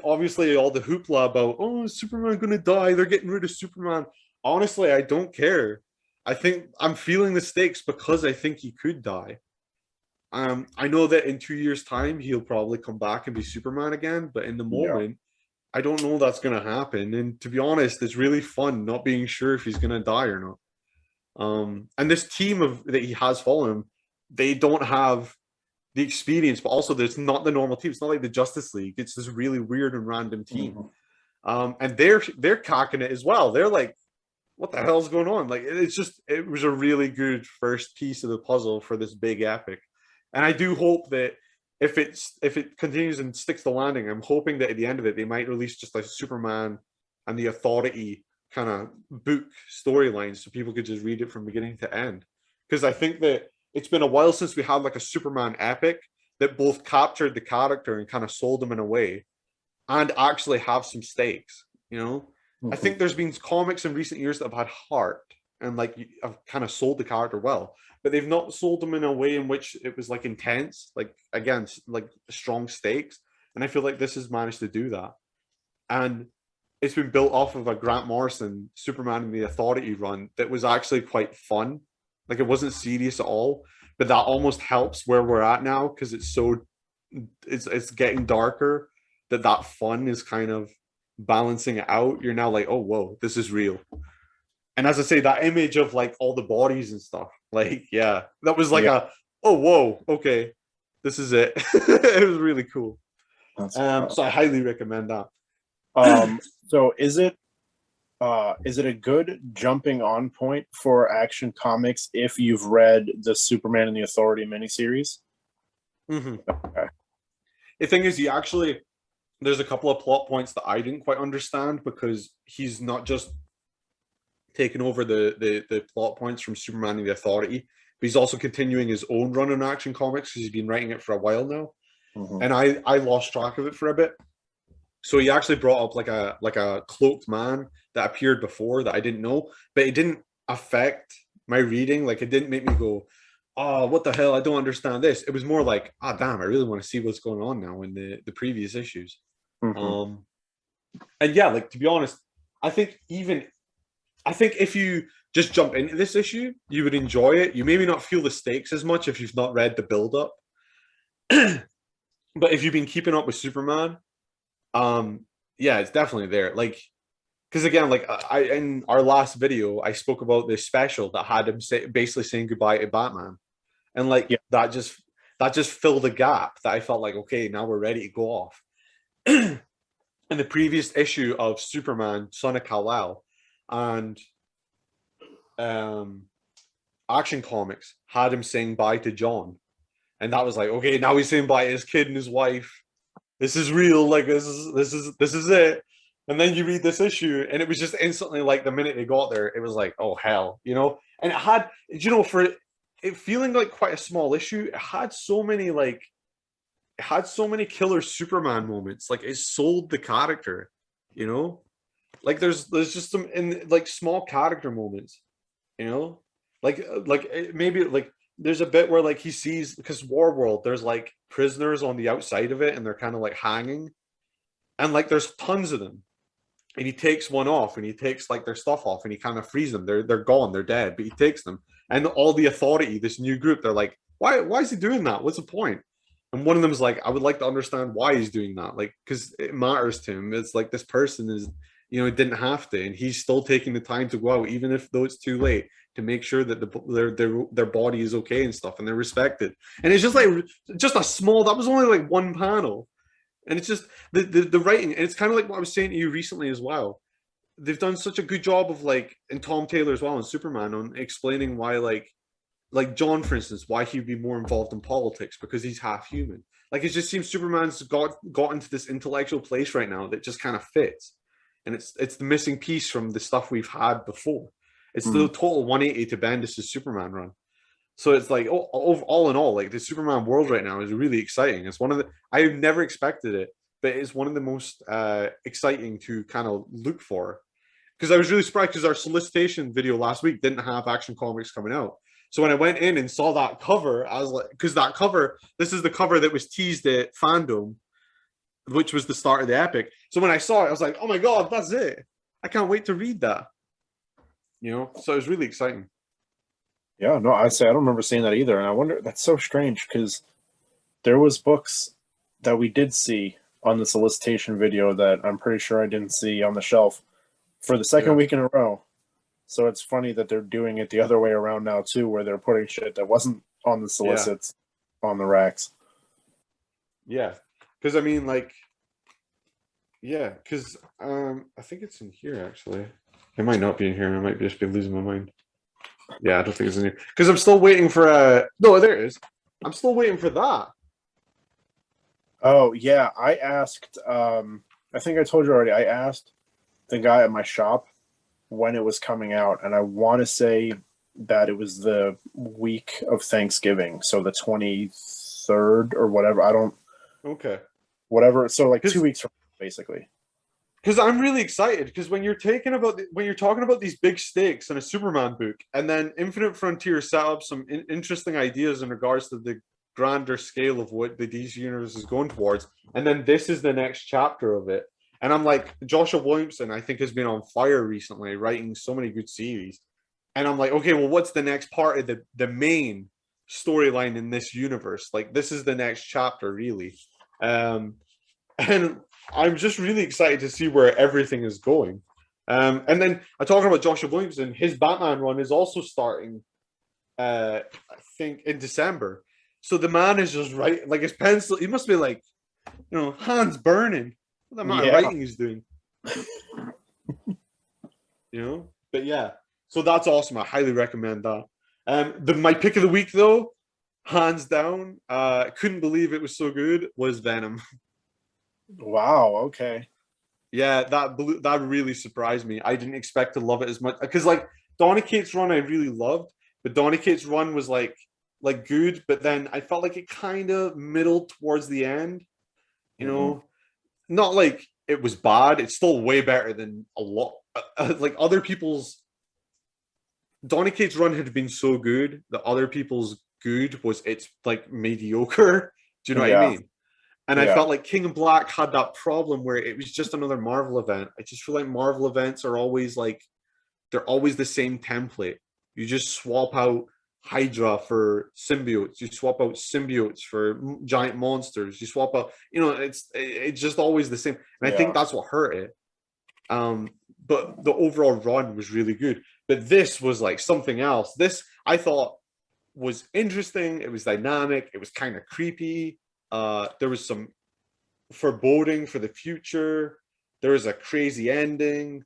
Obviously all the hoopla about, oh, is Superman gonna die? They're getting rid of Superman. Honestly, I don't care. I think I'm feeling the stakes because I think he could die. I know that in 2 years' time he'll probably come back and be Superman again, but in the moment, I don't know that's gonna happen. And to be honest, it's really fun not being sure if he's gonna die or not. And this team that he has following him, they don't have the experience, but also there's not the normal team. It's not like the Justice League. It's this really weird and random team. And they're cocking it as well. They're like, what the hell's going on? Like, it was a really good first piece of the puzzle for this big epic. And I do hope that if it continues and sticks the landing, I'm hoping that at the end of it, they might release just like Superman and the Authority kind of book storylines, so people could just read it from beginning to end. Because I think that it's been a while since we had like a Superman epic that both captured the character and kind of sold him in a way, and actually have some stakes. You know, I think there's been comics in recent years that have had heart and like have kind of sold the character well, but they've not sold them in a way in which it was like intense, like again, like strong stakes. And I feel like this has managed to do that. And it's been built off of a Grant Morrison Superman and the Authority run that was actually quite fun. Like it wasn't serious at all, but that almost helps where we're at now because it's getting darker. That fun is kind of balancing it out. You're now like, oh whoa, this is real. And as I say, that image of like all the bodies and stuff, like yeah, that was like a oh whoa, okay, this is it. It was really cool. So I highly recommend that. So is it a good jumping on point for Action Comics if you've read the Superman and the Authority miniseries? Mm-hmm. Okay. The thing is, there's a couple of plot points that I didn't quite understand because he's not just taking over the plot points from Superman and the Authority, but he's also continuing his own run on Action Comics because he's been writing it for a while now. Mm-hmm. And I lost track of it for a bit. So he actually brought up like a cloaked man that appeared before that I didn't know, but it didn't affect my reading. Like it didn't make me go, oh, what the hell? I don't understand this. It was more like, ah, damn, I really want to see what's going on now in the previous issues. Mm-hmm. And yeah, like to be honest, I think if you just jump into this issue, you would enjoy it. You maybe not feel the stakes as much if you've not read the build-up. But if you've been keeping up with Superman, yeah, it's definitely there. Like, because again, like I in our last video, I spoke about this special that had him basically saying goodbye to Batman, and like that just filled a gap that I felt like, okay, now we're ready to go off. In the previous issue of Superman, Son of Kal-El, and Action Comics had him saying bye to John, and that was like, okay, now he's saying bye to his kid and his wife. This is real. Like this is it. And then you read this issue, and it was just instantly like the minute they got there, it was like, oh hell, you know. And it had, you know, for it feeling like quite a small issue, it had so many killer Superman moments. Like it sold the character, you know. Like there's just some in like small character moments, you know, like maybe like there's a bit where like he sees, because Warworld, there's like prisoners on the outside of it and they're kind of like hanging, and like there's tons of them, and he takes one off and he takes like their stuff off and he kind of frees them. They're gone, they're dead, but he takes them, and all the Authority, this new group, they're like, why is he doing that? What's the point? And one of them is like, I would like to understand why he's doing that, like because it matters to him. It's like this person is, you know, it didn't have to, and he's still taking the time to go out, even if though it's too late, to make sure that their body is okay and stuff, and they're respected. And it's just like just a small. That was only like one panel, and it's just the writing, and it's kind of like what I was saying to you recently as well. They've done such a good job of like, and Tom Taylor as well, and Superman, on explaining why like John, for instance, why he'd be more involved in politics because he's half human. Like it just seems Superman's got into this intellectual place right now that just kind of fits. And it's the missing piece from the stuff we've had before. It's the total 180 to Bendis' Superman run. So it's like, all in all, like the Superman world right now is really exciting. It's one of the, I've never expected it, but it's one of the most exciting to kind of look for. Because I was really surprised because our solicitation video last week didn't have Action Comics coming out. So when I went in and saw that cover, I was like, because that cover, this is the cover that was teased at Fandom, which was the start of the epic. So when I saw it, I was like, oh my God, that's it. I can't wait to read that. You know, so it was really exciting. Yeah, no, I don't remember seeing that either. And I wonder, that's so strange because there was books that we did see on the solicitation video that I'm pretty sure I didn't see on the shelf for the second week in a row. So it's funny that they're doing it the other way around now too, where they're putting shit that wasn't on the solicits on the racks. Yeah. Because I mean, like, yeah, because I think it's in here actually. It might not be in here. I might just be losing my mind. Yeah, I don't think it's in here because I'm still waiting for no, there it is. I'm still waiting for that. Oh yeah, I asked. I think I told you already. I asked the guy at my shop when it was coming out, and I want to say that it was the week of Thanksgiving, so the 23rd or whatever. I don't Okay. whatever. So like 2 Because weeks from basically. I'm really excited because when you're talking about these big stakes in a Superman book, and then Infinite Frontier set up some interesting ideas in regards to the grander scale of what the DC universe is going towards, and then this is the next chapter of it. And I'm like, Joshua Williamson, I think, has been on fire recently, writing so many good series. And I'm like, okay, well, what's the next part of the main storyline in this universe? Like, this is the next chapter, really. And I'm just really excited to see where everything is going. And then I'm talking about Joshua Williamson. His Batman run is also starting, I think, in December. So the man is just right, like his pencil. He must be like, hands burning. What amount of writing he's doing, But yeah, so that's awesome. I highly recommend that. My pick of the week, though, hands down, couldn't believe it was so good, was Venom. Wow. Okay. Yeah, that really surprised me. I didn't expect to love it as much because like Donny Cates' run I really loved, but Donny Cates' run was like good, but then I felt like it kind of middled towards the end. Not like it was bad. It's still way better than a lot like other people's. Donny Cates' run had been so good that other people's good was it's like mediocre. Do you know what I mean? And I felt like King of Black had that problem where it was just another Marvel event. I just feel like Marvel events are always like, they're always the same template. You just swap out Hydra for symbiotes. You swap out symbiotes for giant monsters. You swap out, it's just always the same. And I think that's what hurt it. But the overall run was really good. But this was like something else. This, I thought, was interesting. It was dynamic. It was kind of creepy. There was some foreboding for the future. There was a crazy ending.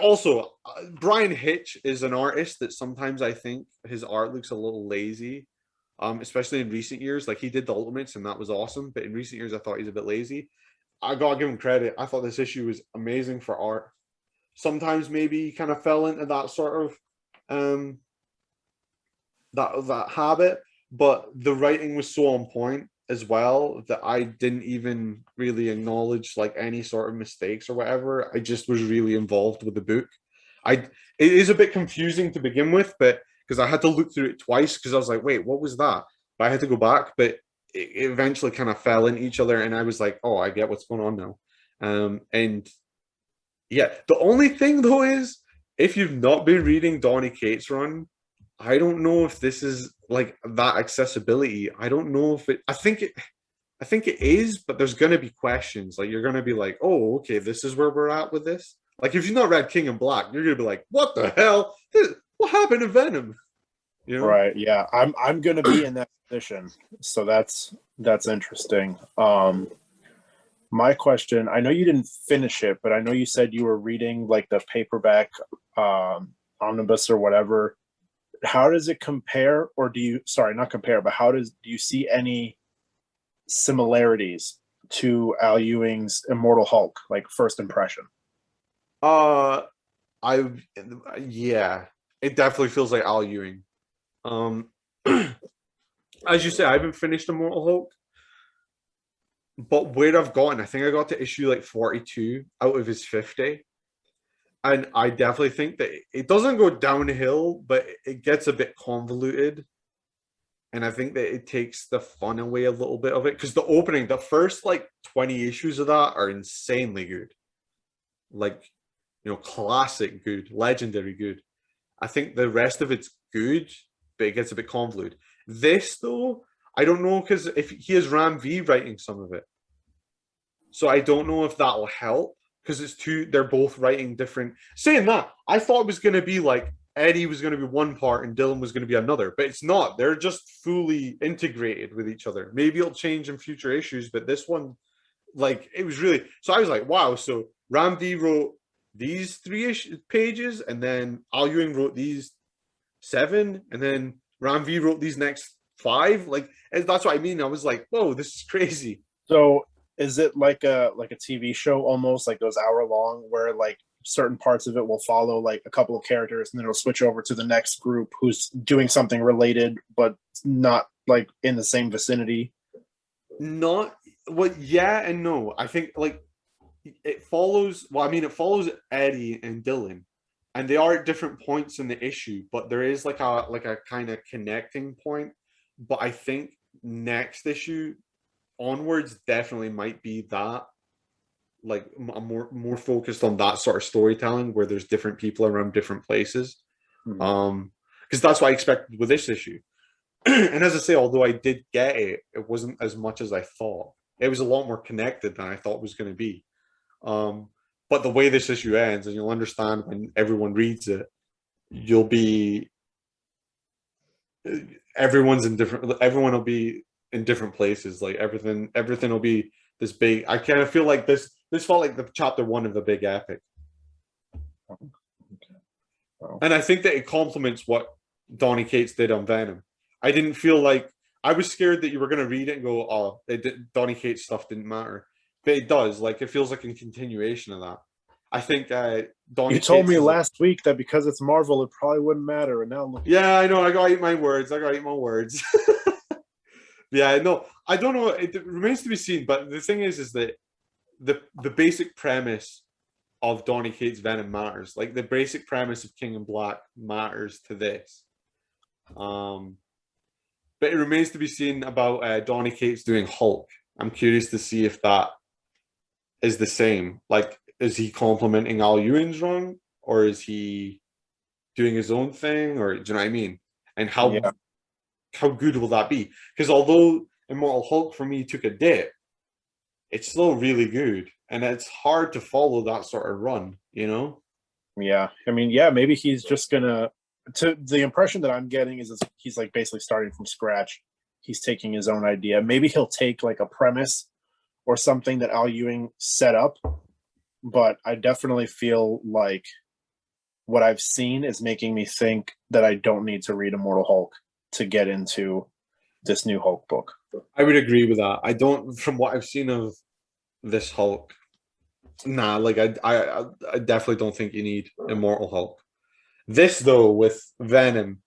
Also, Brian Hitch is an artist that sometimes I think his art looks a little lazy, especially in recent years. Like he did the Ultimates and that was awesome, but in recent years I thought he's a bit lazy. I gotta give him credit. I thought this issue was amazing for art. Sometimes maybe he kind of fell into that sort of that habit, but the writing was so on point as well that I didn't even really acknowledge like any sort of mistakes or whatever. I just was really involved with the book. It is a bit confusing to begin with, but because I had to look through it twice because I was like, wait, what was that? But I had to go back, but it eventually kind of fell in each other, and I was like, oh, I get what's going on now. And yeah, the only thing though is if you've not been reading Donny Cates' run, I don't know if this is like that accessibility. I don't know if I think it is, but there's gonna be questions. Like you're gonna be like, oh, okay, this is where we're at with this. Like if you've not read King and Black, you're gonna be like, what the hell? What happened to Venom? Right. Yeah. I'm gonna be in that position. So that's interesting. My question, I know you didn't finish it, but I know you said you were reading like the paperback omnibus or whatever. How does it compare, or do you, sorry, not compare, but do you see any similarities to Al Ewing's Immortal Hulk, like first impression? I yeah, it definitely feels like Al Ewing. As you say, I haven't finished Immortal Hulk, but where I've gotten, I think I got to issue like 42 out of his 50. And I definitely think that it doesn't go downhill, but it gets a bit convoluted. And I think that it takes the fun away a little bit of it. Because the first like 20 issues of that are insanely good. Like, classic good, legendary good. I think the rest of it's good, but it gets a bit convoluted. This, though, I don't know, because if he has Ram V writing some of it. So I don't know if that'll help. Because they're both writing different. Saying that, I thought it was going to be like Eddie was going to be one part and Dylan was going to be another, but it's not. They're just fully integrated with each other. Maybe it'll change in future issues, but this one, like, it was really. So I was like, wow. So Ram V wrote these 3 pages, and then Al Ewing wrote these 7, and then Ram V wrote these next 5. Like, that's what I mean. I was like, whoa, this is crazy. So is it like a TV show almost, like those hour long where like certain parts of it will follow like a couple of characters, and then it'll switch over to the next group who's doing something related, but not like in the same vicinity. Not well, yeah and no. I think like it follows. Well, I mean, it follows Eddie and Dylan, and they are at different points in the issue, but there is like a kind of connecting point. But I think next issue onwards definitely might be that, like I'm more focused on that sort of storytelling where there's different people around different places. Because that's what I expected with this issue. And as I say, although I did get it, it wasn't as much as I thought. It was a lot more connected than I thought it was going to be. But the way this issue ends, and you'll understand when everyone reads it, you'll be everyone will be in different places. Like everything will be this big. I kind of feel like this felt like the chapter 1 of the big epic. Okay. Wow. And I think that it complements what Donny Cates did on Venom. I didn't feel like I was scared that you were going to read it and go, "Oh, Donny Cates stuff didn't matter," but it does. Like it feels like a continuation of that. I think Donny. You told me last week that because it's Marvel, it probably wouldn't matter, and now look. Yeah, I know. I gotta eat my words. Yeah, no, I don't know. It remains to be seen. But the thing is that the basic premise of Donny Cates' Venom matters. Like the basic premise of King in Black matters to this. But it remains to be seen about Donny Cates doing Hulk. I'm curious to see if that is the same. Like, is he complimenting Al Ewing's run, or is he doing his own thing, or do you know what I mean? And how good will that be? Because although Immortal Hulk for me took a dip, it's still really good, and it's hard to follow that sort of run, you know? Yeah, I mean, yeah, maybe he's just gonna. The impression that I'm getting is he's like basically starting from scratch. He's taking his own idea. Maybe he'll take like a premise or something that Al Ewing set up, but I definitely feel like what I've seen is making me think that I don't need to read Immortal Hulk to get into this new Hulk book. I would agree with that. I don't, from what I've seen of this Hulk, nah, like I definitely don't think you need Immortal Hulk. This though, with Venom,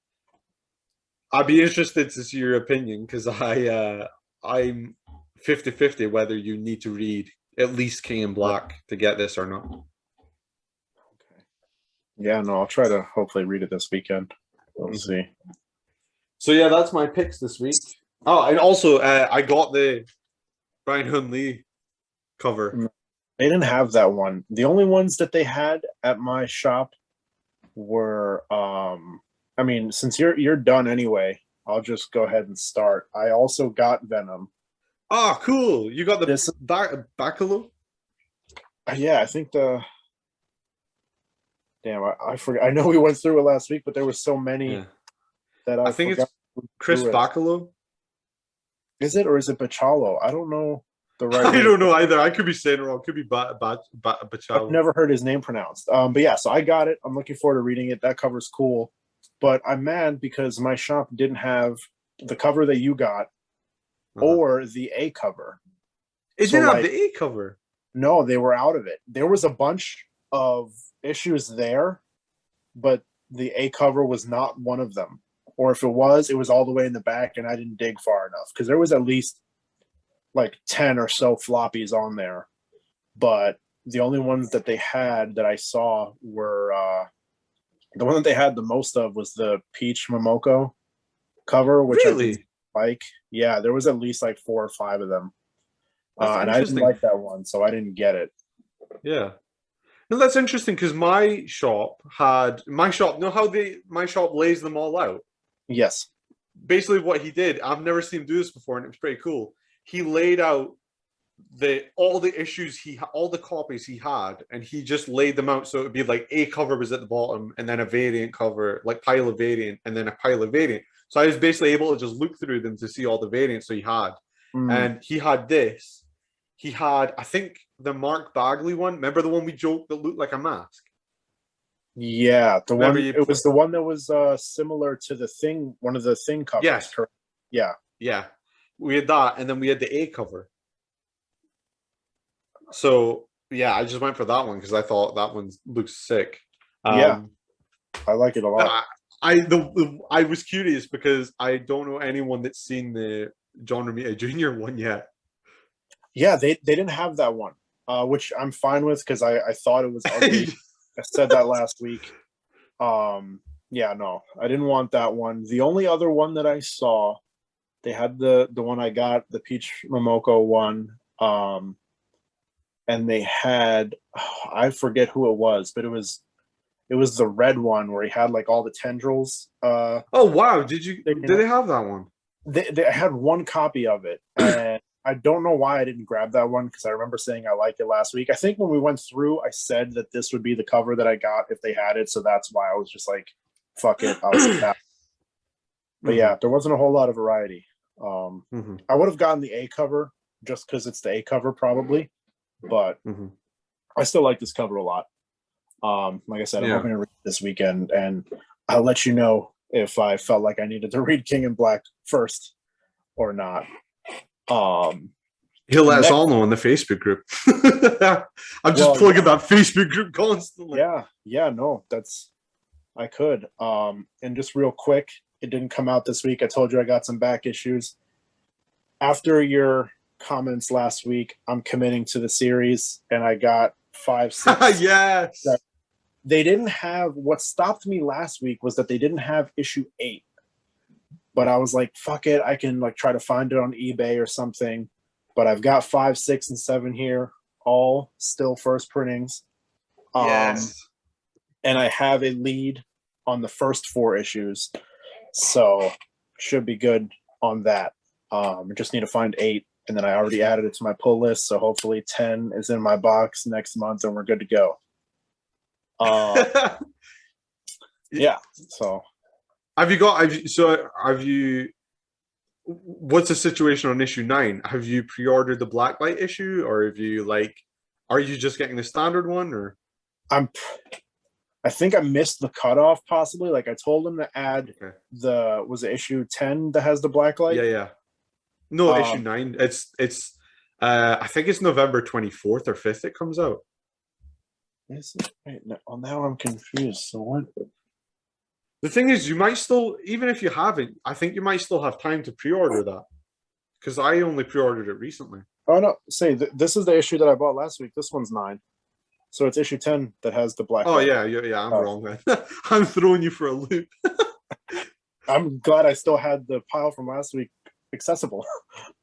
I'd be interested to see your opinion because I'm 50-50 whether you need to read at least King in Black to get this or not. Okay. Yeah, no, I'll try to hopefully read it this weekend. We'll see. So yeah, that's my picks this week. Oh, and also I got the Brian Hoon Lee cover. They didn't have that one. The only ones that they had at my shop were I mean, since you're done anyway, I'll just go ahead and start. I also got Venom. Oh, cool. You got the Bacalo? Yeah, I think I forgot. I know we went through it last week, but there were so many that I think it's Chris Bacalo. Is it, or is it Bachalo? I don't know the right. I don't know either. I could be saying it wrong. It could be Bachalo. I've never heard his name pronounced. But yeah, so I got it. I'm looking forward to reading it. That cover's cool. But I'm mad because my shop didn't have the cover that you got or the A cover. It didn't have the A cover. No, they were out of it. There was a bunch of issues there, but the A cover was not one of them. Or if it was all the way in the back, and I didn't dig far enough because there was at least like 10 or so floppies on there. But the only ones that they had that I saw were the one that they had the most of was the Peach Momoko cover, which I did like. Yeah, there was at least like 4 or 5 of them. And I didn't like that one, so I didn't get it. Yeah. No, that's interesting because my shop, my shop lays them all out. Yes. Basically what he did, I've never seen him do this before, and it was pretty cool. He laid out all the issues all the copies he had, and he just laid them out so it would be like a cover was at the bottom, and then a variant cover, like pile of variant, and then a pile of variant. So I was basically able to just look through them to see all the variants that he had. And he had this. He had, I think, the Mark Bagley one. Remember the one we joked that looked like a mask? Yeah, it was the one that was similar to the Thing, one of the Thing covers. Yes. Correct? Yeah. Yeah. We had that, and then we had the A cover. So yeah, I just went for that one because I thought that one looks sick. Yeah, Um, I like it a but lot. I was curious because I don't know anyone that's seen the John Romita Jr. one yet. Yeah, they didn't have that one, which I'm fine with because I thought it was ugly. I said that last week. Yeah, no, I didn't want that one. The only other one that I saw, they had the one I got, the Peach Momoko one. And they had, I forget who it was, but it was the red one where he had like all the tendrils. Oh wow! Did they have that one? They had one copy of it, and I don't know why I didn't grab that one because I remember saying I liked it last week. I think when we went through, I said that this would be the cover that I got if they had it, so that's why I was just like, "Fuck it, I'll get that." But yeah, there wasn't a whole lot of variety. I would have gotten the A cover just because it's the A cover probably, but I still like this cover a lot. Like I said, I'm hoping to read this weekend, and I'll let you know if I felt like I needed to read King in Black first or not. He'll let us all know in the Facebook group. I'm just plugging that Facebook group constantly. Yeah, no, I could. And just real quick, it didn't come out this week. I told you I got some back issues. After your comments last week, I'm committing to the series, and I got 5, 6. Yes. They didn't have, what stopped me last week was that they didn't have issue 8. But I was like, fuck it, I can like try to find it on eBay or something. But I've got 5, 6, and 7 here, all still first printings. Yes. And I have a lead on the first 4 issues. So should be good on that. I just need to find 8, and then I already added it to my pull list. So hopefully 10 is in my box next month, and we're good to go. Yeah. So have you? What's the situation on issue 9? Have you pre-ordered the Blacklight issue, or have you are you just getting the standard one, or? I think I missed the cutoff possibly. Like I told him to add was it issue 10 that has the Blacklight? Yeah. No, issue 9. It's I think it's November 24th or 5th it comes out. Is it? Wait, no, now I'm confused. So what? The thing is, you might still, even if you haven't, I think you might still have time to pre-order that. Because I only pre-ordered it recently. Oh no, this is the issue that I bought last week. This one's 9. So it's issue 10 that has the Blacklight. Oh yeah, I'm wrong then. I'm throwing you for a loop. I'm glad I still had the pile from last week accessible.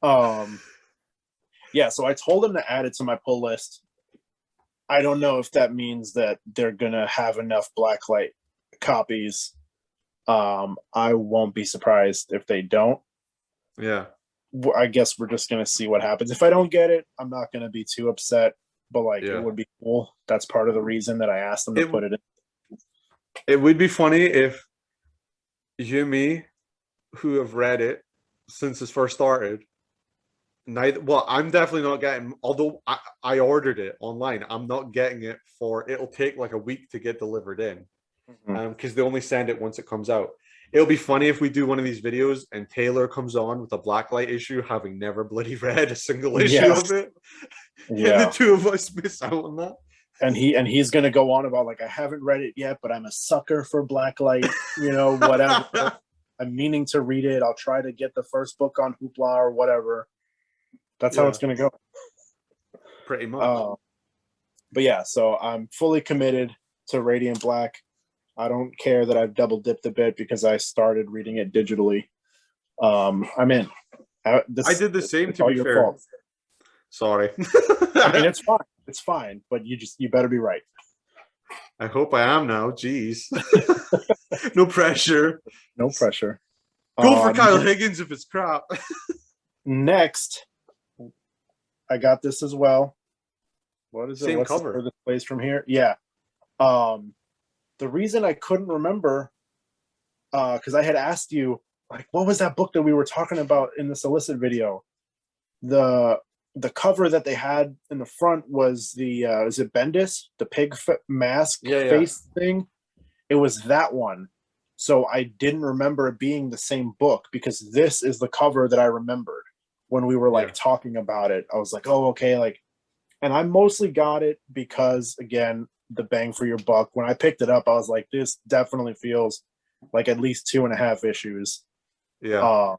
Yeah, so I told him to add it to my pull list. I don't know if that means that they're gonna have enough Blacklight copies. I won't be surprised if they don't. Yeah. I guess we're just gonna see what happens. If I don't get it, I'm not gonna be too upset. But it would be cool. That's part of the reason that I asked them to put it in. It would be funny if you and me, who have read it since it first started, I'm definitely not getting, although I ordered it online, I'm not getting it it'll take like a week to get delivered in. Because they only send it once it comes out. It'll be funny if we do one of these videos and Taylor comes on with a Blacklight issue, having never bloody read a single issue of it. Yeah. And the two of us miss out on that. And he's gonna go on about I haven't read it yet, but I'm a sucker for Blacklight, whatever. I'm meaning to read it. I'll try to get the first book on Hoopla or whatever. That's how it's gonna go. Pretty much. But yeah, so I'm fully committed to Radiant Black. I don't care that I've double dipped a bit because I started reading it digitally. I'm in. I did the same, to be fair. Fault. Sorry. I mean, it's fine. It's fine, but you better be right. I hope I am now. Jeez. No pressure. No pressure. Go for Kyle Higgins if it's crap. Next, I got this as well. What is it? Same cover. What's the place from here? Yeah. The reason I couldn't remember, because I had asked you, what was that book that we were talking about in the solicit video? The cover that they had in the front was is it Bendis, the pig mask face thing? It was that one. So I didn't remember it being the same book because this is the cover that I remembered when we were talking about it. I was like, oh, okay, And I mostly got it because, again, the bang for your buck. When I picked it up, I was like, this definitely feels like at least 2.5 issues. Yeah.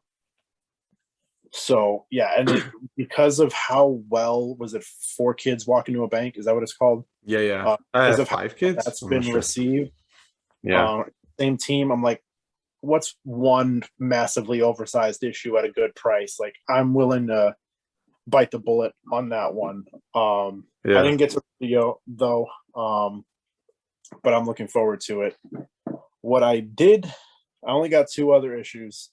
So yeah, and because of how well was it, Four Kids Walk Into a Bank? Is that what it's called? Yeah. Because of how Five kids? that's I'm not been sure. received. Yeah. Same team. I'm like, what's one massively oversized issue at a good price? Like, I'm willing to bite the bullet on that one. I Yeah. didn't get to the video though, but I'm looking forward to it. What I did, I only got 2 other issues.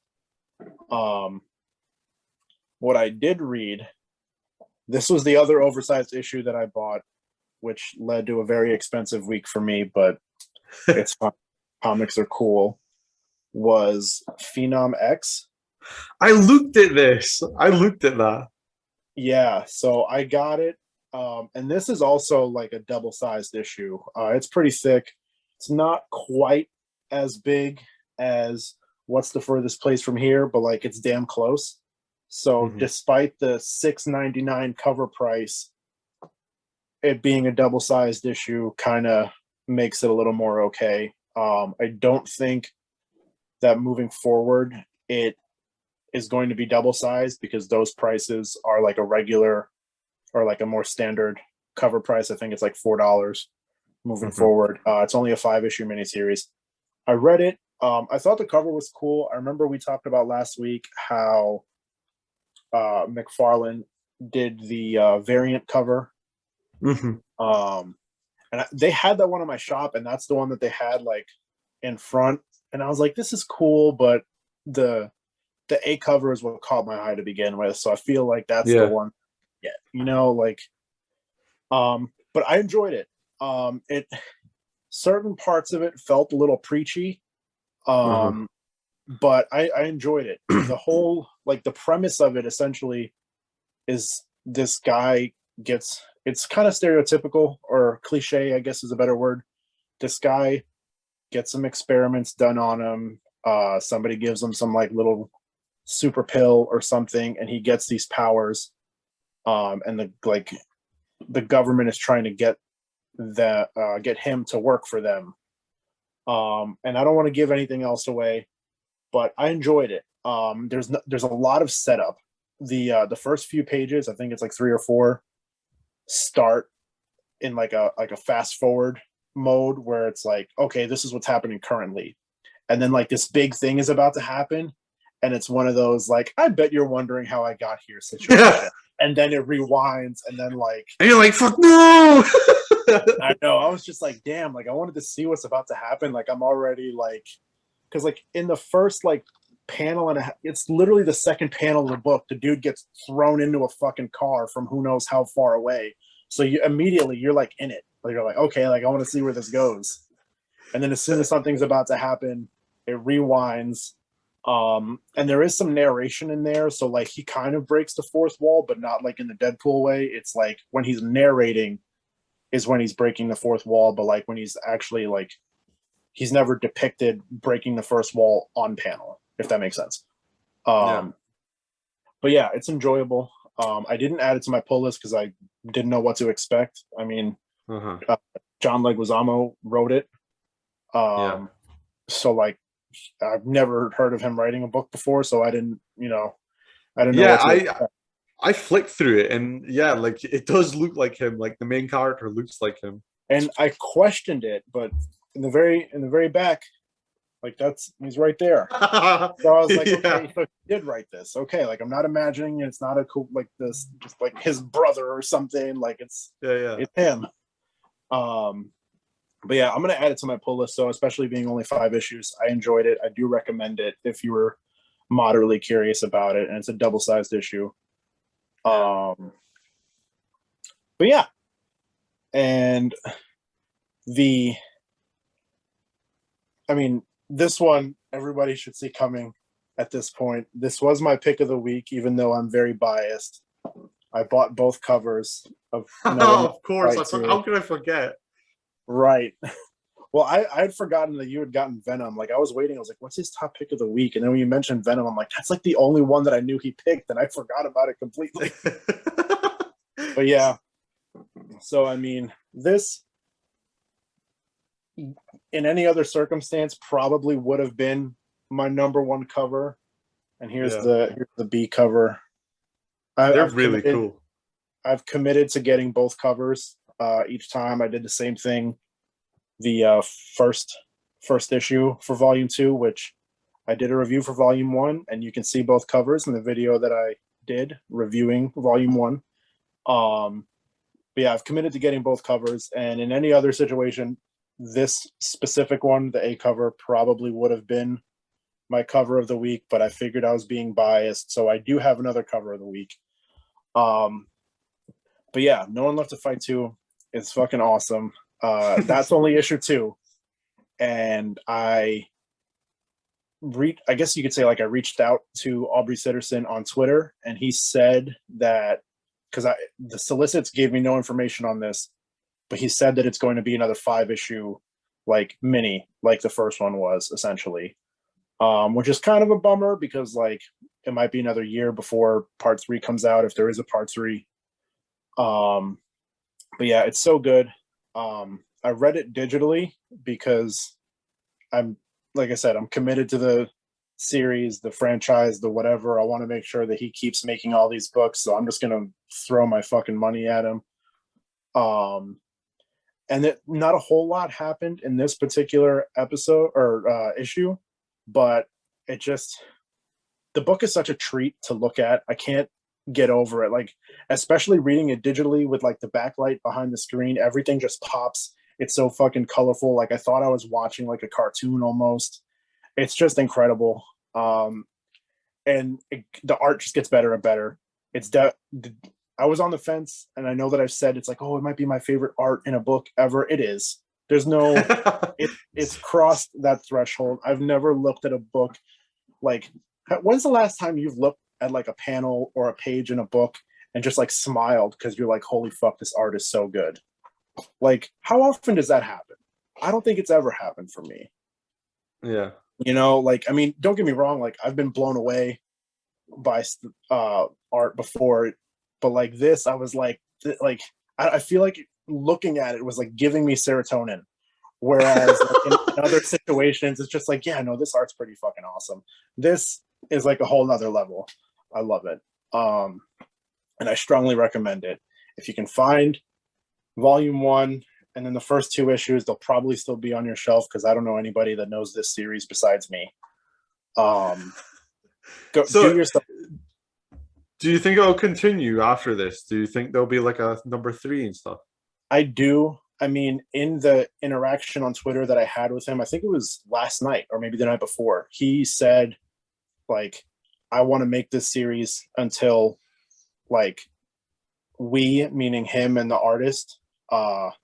What I did read, this was the other oversized issue that I bought, which led to a very expensive week for me, but it's fun. Comics are cool. Was Phenom X. I looked at this. I looked at that. Yeah, so I got it. And this is also like a double-sized issue. It's pretty thick. It's not quite as big as What's the Furthest Place from Here, but like it's damn close. So despite the $6.99 cover price, it being a double-sized issue kind of makes it a little more okay. I don't think that moving forward it is going to be double-sized because those prices are like a regular or like a more standard cover price. I think it's like $4 moving forward. It's only a 5-issue miniseries. I read it. I thought the cover was cool. I remember we talked about last week how McFarlane did the variant cover. And they had that one in my shop, and that's the one that they had like in front. And I was like, this is cool, but the A cover is what caught my eye to begin with. So I feel like that's the one. Yeah, like but I enjoyed it. It certain parts of it felt a little preachy. But I enjoyed it. The whole, like, the premise of it essentially is this guy gets, it's kind of stereotypical or cliche, I guess is a better word. This guy gets some experiments done on him. Somebody gives him some like little super pill or something, and he gets these powers. And the government is trying to get him to work for them. And I don't want to give anything else away, but I enjoyed it. There's a lot of setup. The first few pages, I think it's like 3 or 4, start in like a fast forward mode where it's like, okay, this is what's happening currently, and then like this big thing is about to happen, and it's one of those like, I bet you're wondering how I got here situation. And then it rewinds, and then like, and you're like, fuck no. I know. I was just like, damn, like I wanted to see what's about to happen. Like I'm already like, because like in the first like panel it's literally the second panel of the book, the dude gets thrown into a fucking car from who knows how far away. So you're like in it. Like you're like, okay, like I want to see where this goes. And then as soon as something's about to happen, it rewinds. And there is some narration in there, so like he kind of breaks the fourth wall, but not like in the Deadpool way. It's like when he's narrating is when he's breaking the fourth wall, but like when he's actually like, he's never depicted breaking the first wall on panel, if that makes sense. But yeah, it's enjoyable. I didn't add it to my pull list because I didn't know what to expect. I mean, John Leguizamo wrote it. So like, I've never heard of him writing a book before, so I didn't know what to expect. I flicked through it, and yeah, like it does look like him. Like the main character looks like him. And I questioned it, but in the very back, like he's right there. So I was like, okay, so he did write this. Okay, like I'm not imagining it's not a cool like this, just like his brother or something. Like it's him. But yeah, I'm gonna add it to my pull list. So especially being only 5 issues, I enjoyed it. I do recommend it if you were moderately curious about it, and it's a double-sized issue. But yeah, and this one everybody should see coming at this point. This was my pick of the week, even though I'm very biased. I bought both covers of. Of course, how could I forget? Right. Well, I had forgotten that you had gotten Venom. Like I was waiting. I was like, "What's his top pick of the week?" And then when you mentioned Venom, I'm like, "That's like the only one that I knew he picked," and I forgot about it completely. But yeah, So I mean, this in any other circumstance probably would have been my number one cover. And here's Yeah. the B cover. They're I've really committed, cool. I've committed to getting both covers. Each time I did the same thing. The first issue for Volume 2, which I did a review for Volume 1, and you can see both covers in the video that I did reviewing Volume 1. But yeah, I've committed to getting both covers, and in any other situation, this specific one, the A cover, probably would have been my cover of the week, but I figured I was being biased, so I do have another cover of the week. But yeah, No One Left to Fight 2 is fucking awesome. That's only issue 2. And I guess you could say, like, I reached out to Aubrey Sitterson on Twitter, and he said that, because the solicits gave me no information on this, but he said that it's going to be another 5-issue, like, mini, like the first one was, essentially. Which is kind of a bummer, because, like, it might be another year before part 3 comes out, if there is a part 3. But yeah, it's so good. I read it digitally because like I said, I'm committed to the series, the franchise, the whatever. I want to make sure that he keeps making all these books, so I'm just gonna throw my fucking money at him. And not a whole lot happened in this particular episode or issue, but the book is such a treat to look at. I can't get over it. Like, especially reading it digitally with, like, the backlight behind the screen, everything just pops. It's so fucking colorful. Like, I thought I was watching, like, a cartoon almost. It's just incredible. And the art just gets better and better. I was on the fence, and I know that I've said it's like, oh, it might be my favorite art in a book ever. It is. There's no, it's crossed that threshold. I've never looked at a book like, when's the last time you've looked at, like, a panel or a page in a book and just, like, smiled because you're like, holy fuck, this art is so good? Like, how often does that happen? I don't think it's ever happened for me. Yeah. You know, like, I mean, don't get me wrong, like, I've been blown away by art before, but like this, I was like I feel like looking at it was like giving me serotonin. Whereas like, in other situations, it's just like, yeah, no, this art's pretty fucking awesome. This is like a whole nother level. I love it. And I strongly recommend it. If you can find Volume 1 and then the first 2 issues, they'll probably still be on your shelf, because I don't know anybody that knows this series besides me. Do yourself. Do you think it'll continue after this? Do you think there'll be like a number 3 and stuff? I do. I mean, in the interaction on Twitter that I had with him, I think it was last night or maybe the night before, he said, like, I want to make this series until, like, we, meaning him and the artist, are,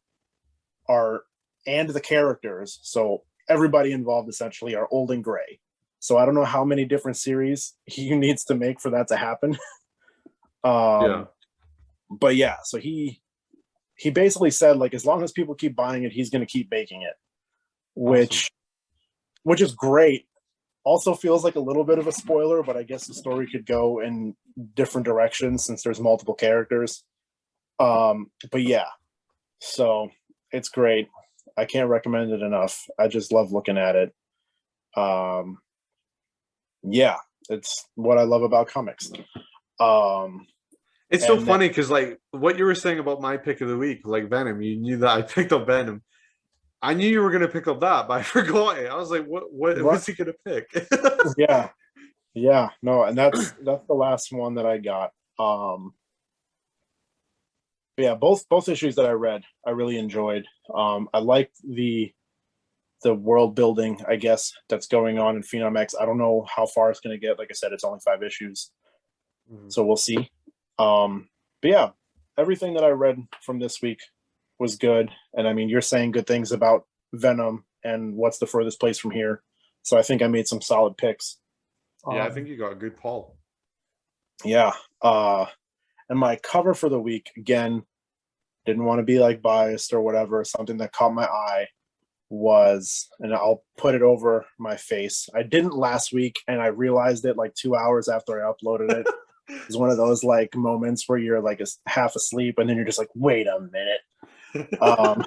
and the characters, so everybody involved essentially, are old and gray. So I don't know how many different series he needs to make for that to happen. Yeah. But yeah, so he basically said, like, as long as people keep buying it, he's going to keep making it, which is great. Also feels like a little bit of a spoiler, but I guess the story could go in different directions since there's multiple characters. But yeah, so it's great. I can't recommend it enough. I just love looking at it. Yeah, it's what I love about comics. It's so funny because, like, what you were saying about my pick of the week, like Venom, you knew that I picked up Venom. I knew you were going to pick up that, but I forgot it. I was like, what was he going to pick? Yeah, no, and that's the last one that I got. Yeah, both issues that I read, I really enjoyed. I liked the world building, I guess, that's going on in Phenom X. I don't know how far it's going to get. Like I said, it's only 5 issues, so we'll see. But yeah, everything that I read from this week was good. And I mean, you're saying good things about Venom and What's the Furthest Place from Here. So I think I made some solid picks. Yeah, I think you got a good call. Yeah. And my cover for the week, again, didn't want to be like biased or whatever. Something that caught my eye was, and I'll put it over my face. I didn't last week, and I realized it like 2 hours after I uploaded it. It's one of those like moments where you're like half asleep, and then you're just like, wait a minute. Um,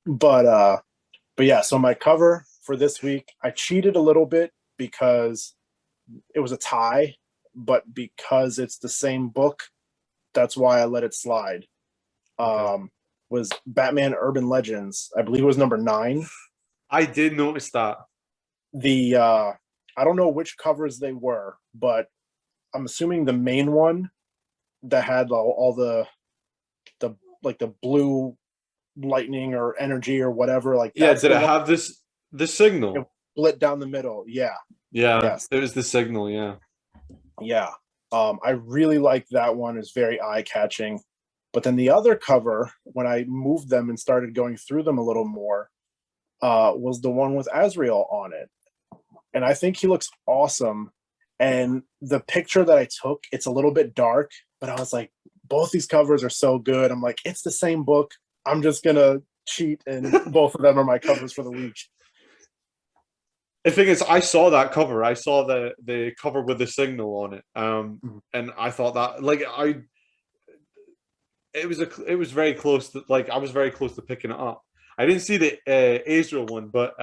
but yeah, so my cover for this week, I cheated a little bit because it was a tie, but because it's the same book, that's why I let it slide. Okay. Was Batman Urban Legends. I believe it was number 9. I did notice that. The I don't know which covers they were, but I'm assuming the main one that had all the like the blue lightning or energy or whatever, like Yeah, that's did the it one have the that signal? split down the middle. Yeah. Yeah, Yes. it was the signal, yeah. Yeah. I really like that one. It's very eye catching. But then the other cover, when I moved them and started going through them a little more, was the one with Azrael on it. And I think he looks awesome. And the picture that I took, it's a little bit dark, but I was like, both these covers are so good. I'm like, it's the same book. I'm just gonna cheat, and both of them are my covers for the week. The thing is, I saw that cover. I saw the cover with the signal on it. And I thought that like it was very close to like I was very close to picking it up. I didn't see the Azrael one, but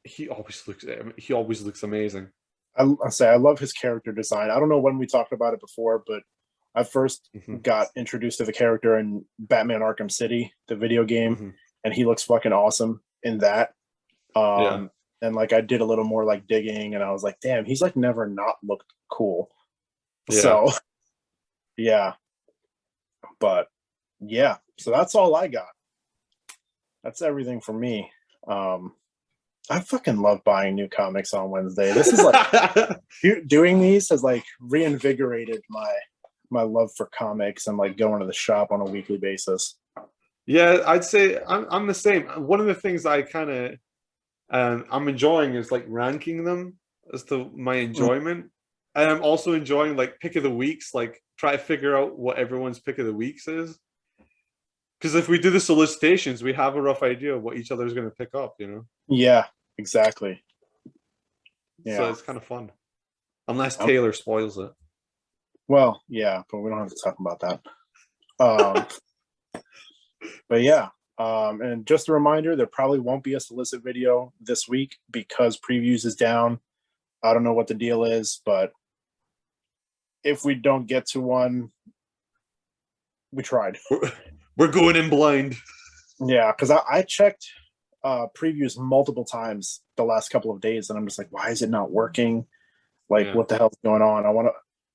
he always looks amazing. I say I love his character design. I don't know when we talked about it before, but I first Hmm. got introduced to the character in Batman Arkham City, the video game, Hmm. and he looks fucking awesome in that. Yeah, And like I did a little more like digging, and I was like, damn, he's like never not looked cool. yeah. So yeah, but yeah, so that's all I got. That's everything for me. Um, I fucking love buying new comics on Wednesday. This is like doing these has like reinvigorated my love for comics and like going to the shop on a weekly basis. Yeah, I'd say I'm the same. One of the things I kind of I'm enjoying is like ranking them as to my enjoyment, and I'm also enjoying like pick of the weeks, like try to figure out what everyone's pick of the weeks is. Because if we do the solicitations, we have a rough idea of what each other's going to pick up, you know. Yeah, exactly. So Yeah. it's kind of fun, unless Um, Taylor spoils it. well, yeah, but we don't have to talk about that. Um, but yeah, and just a reminder, there probably won't be a solicit video this week because previews is down. I don't know what the deal is, but if we don't get to one, we tried. We're going in blind. Yeah, because I checked previews multiple times the last couple of days, and I'm just like, why is it not working? Like, Yeah. what the hell's going on? I want to,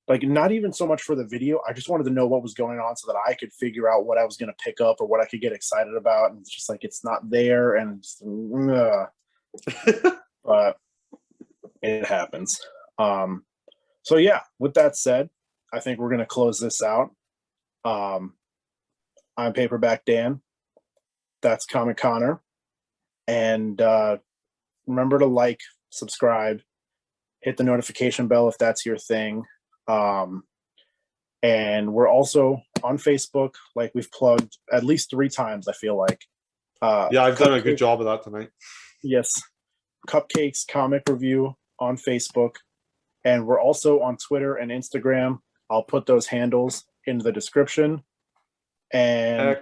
like, not even so much for the video. I just wanted to know what was going on so that I could figure out what I was going to pick up or what I could get excited about. And it's just like, it's not there. And but it happens. So yeah, with that said, I think we're going to close this out. I'm Paperback Dan. That's Comic Connor. And remember to like, subscribe, hit the notification bell if that's your thing. And we're also on Facebook, like we've plugged at least 3 times, I feel like. Yeah, I've done a good Cupcakes, job of that tonight. yes. Cupcakes Comic Review on Facebook. And we're also on Twitter and Instagram. I'll put those handles in the description. And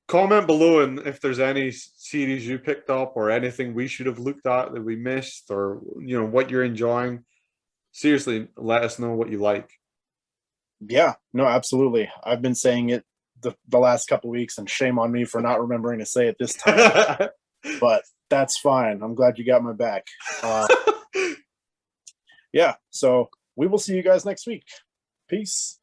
Comment below and if there's any series you picked up or anything we should have looked at that we missed, or you know what you're enjoying. Seriously, let us know what you like. yeah, no, absolutely. I've been saying it the last couple of weeks, and shame on me for not remembering to say it this time. But that's fine. I'm glad you got my back. Yeah, so we will see you guys next week. Peace.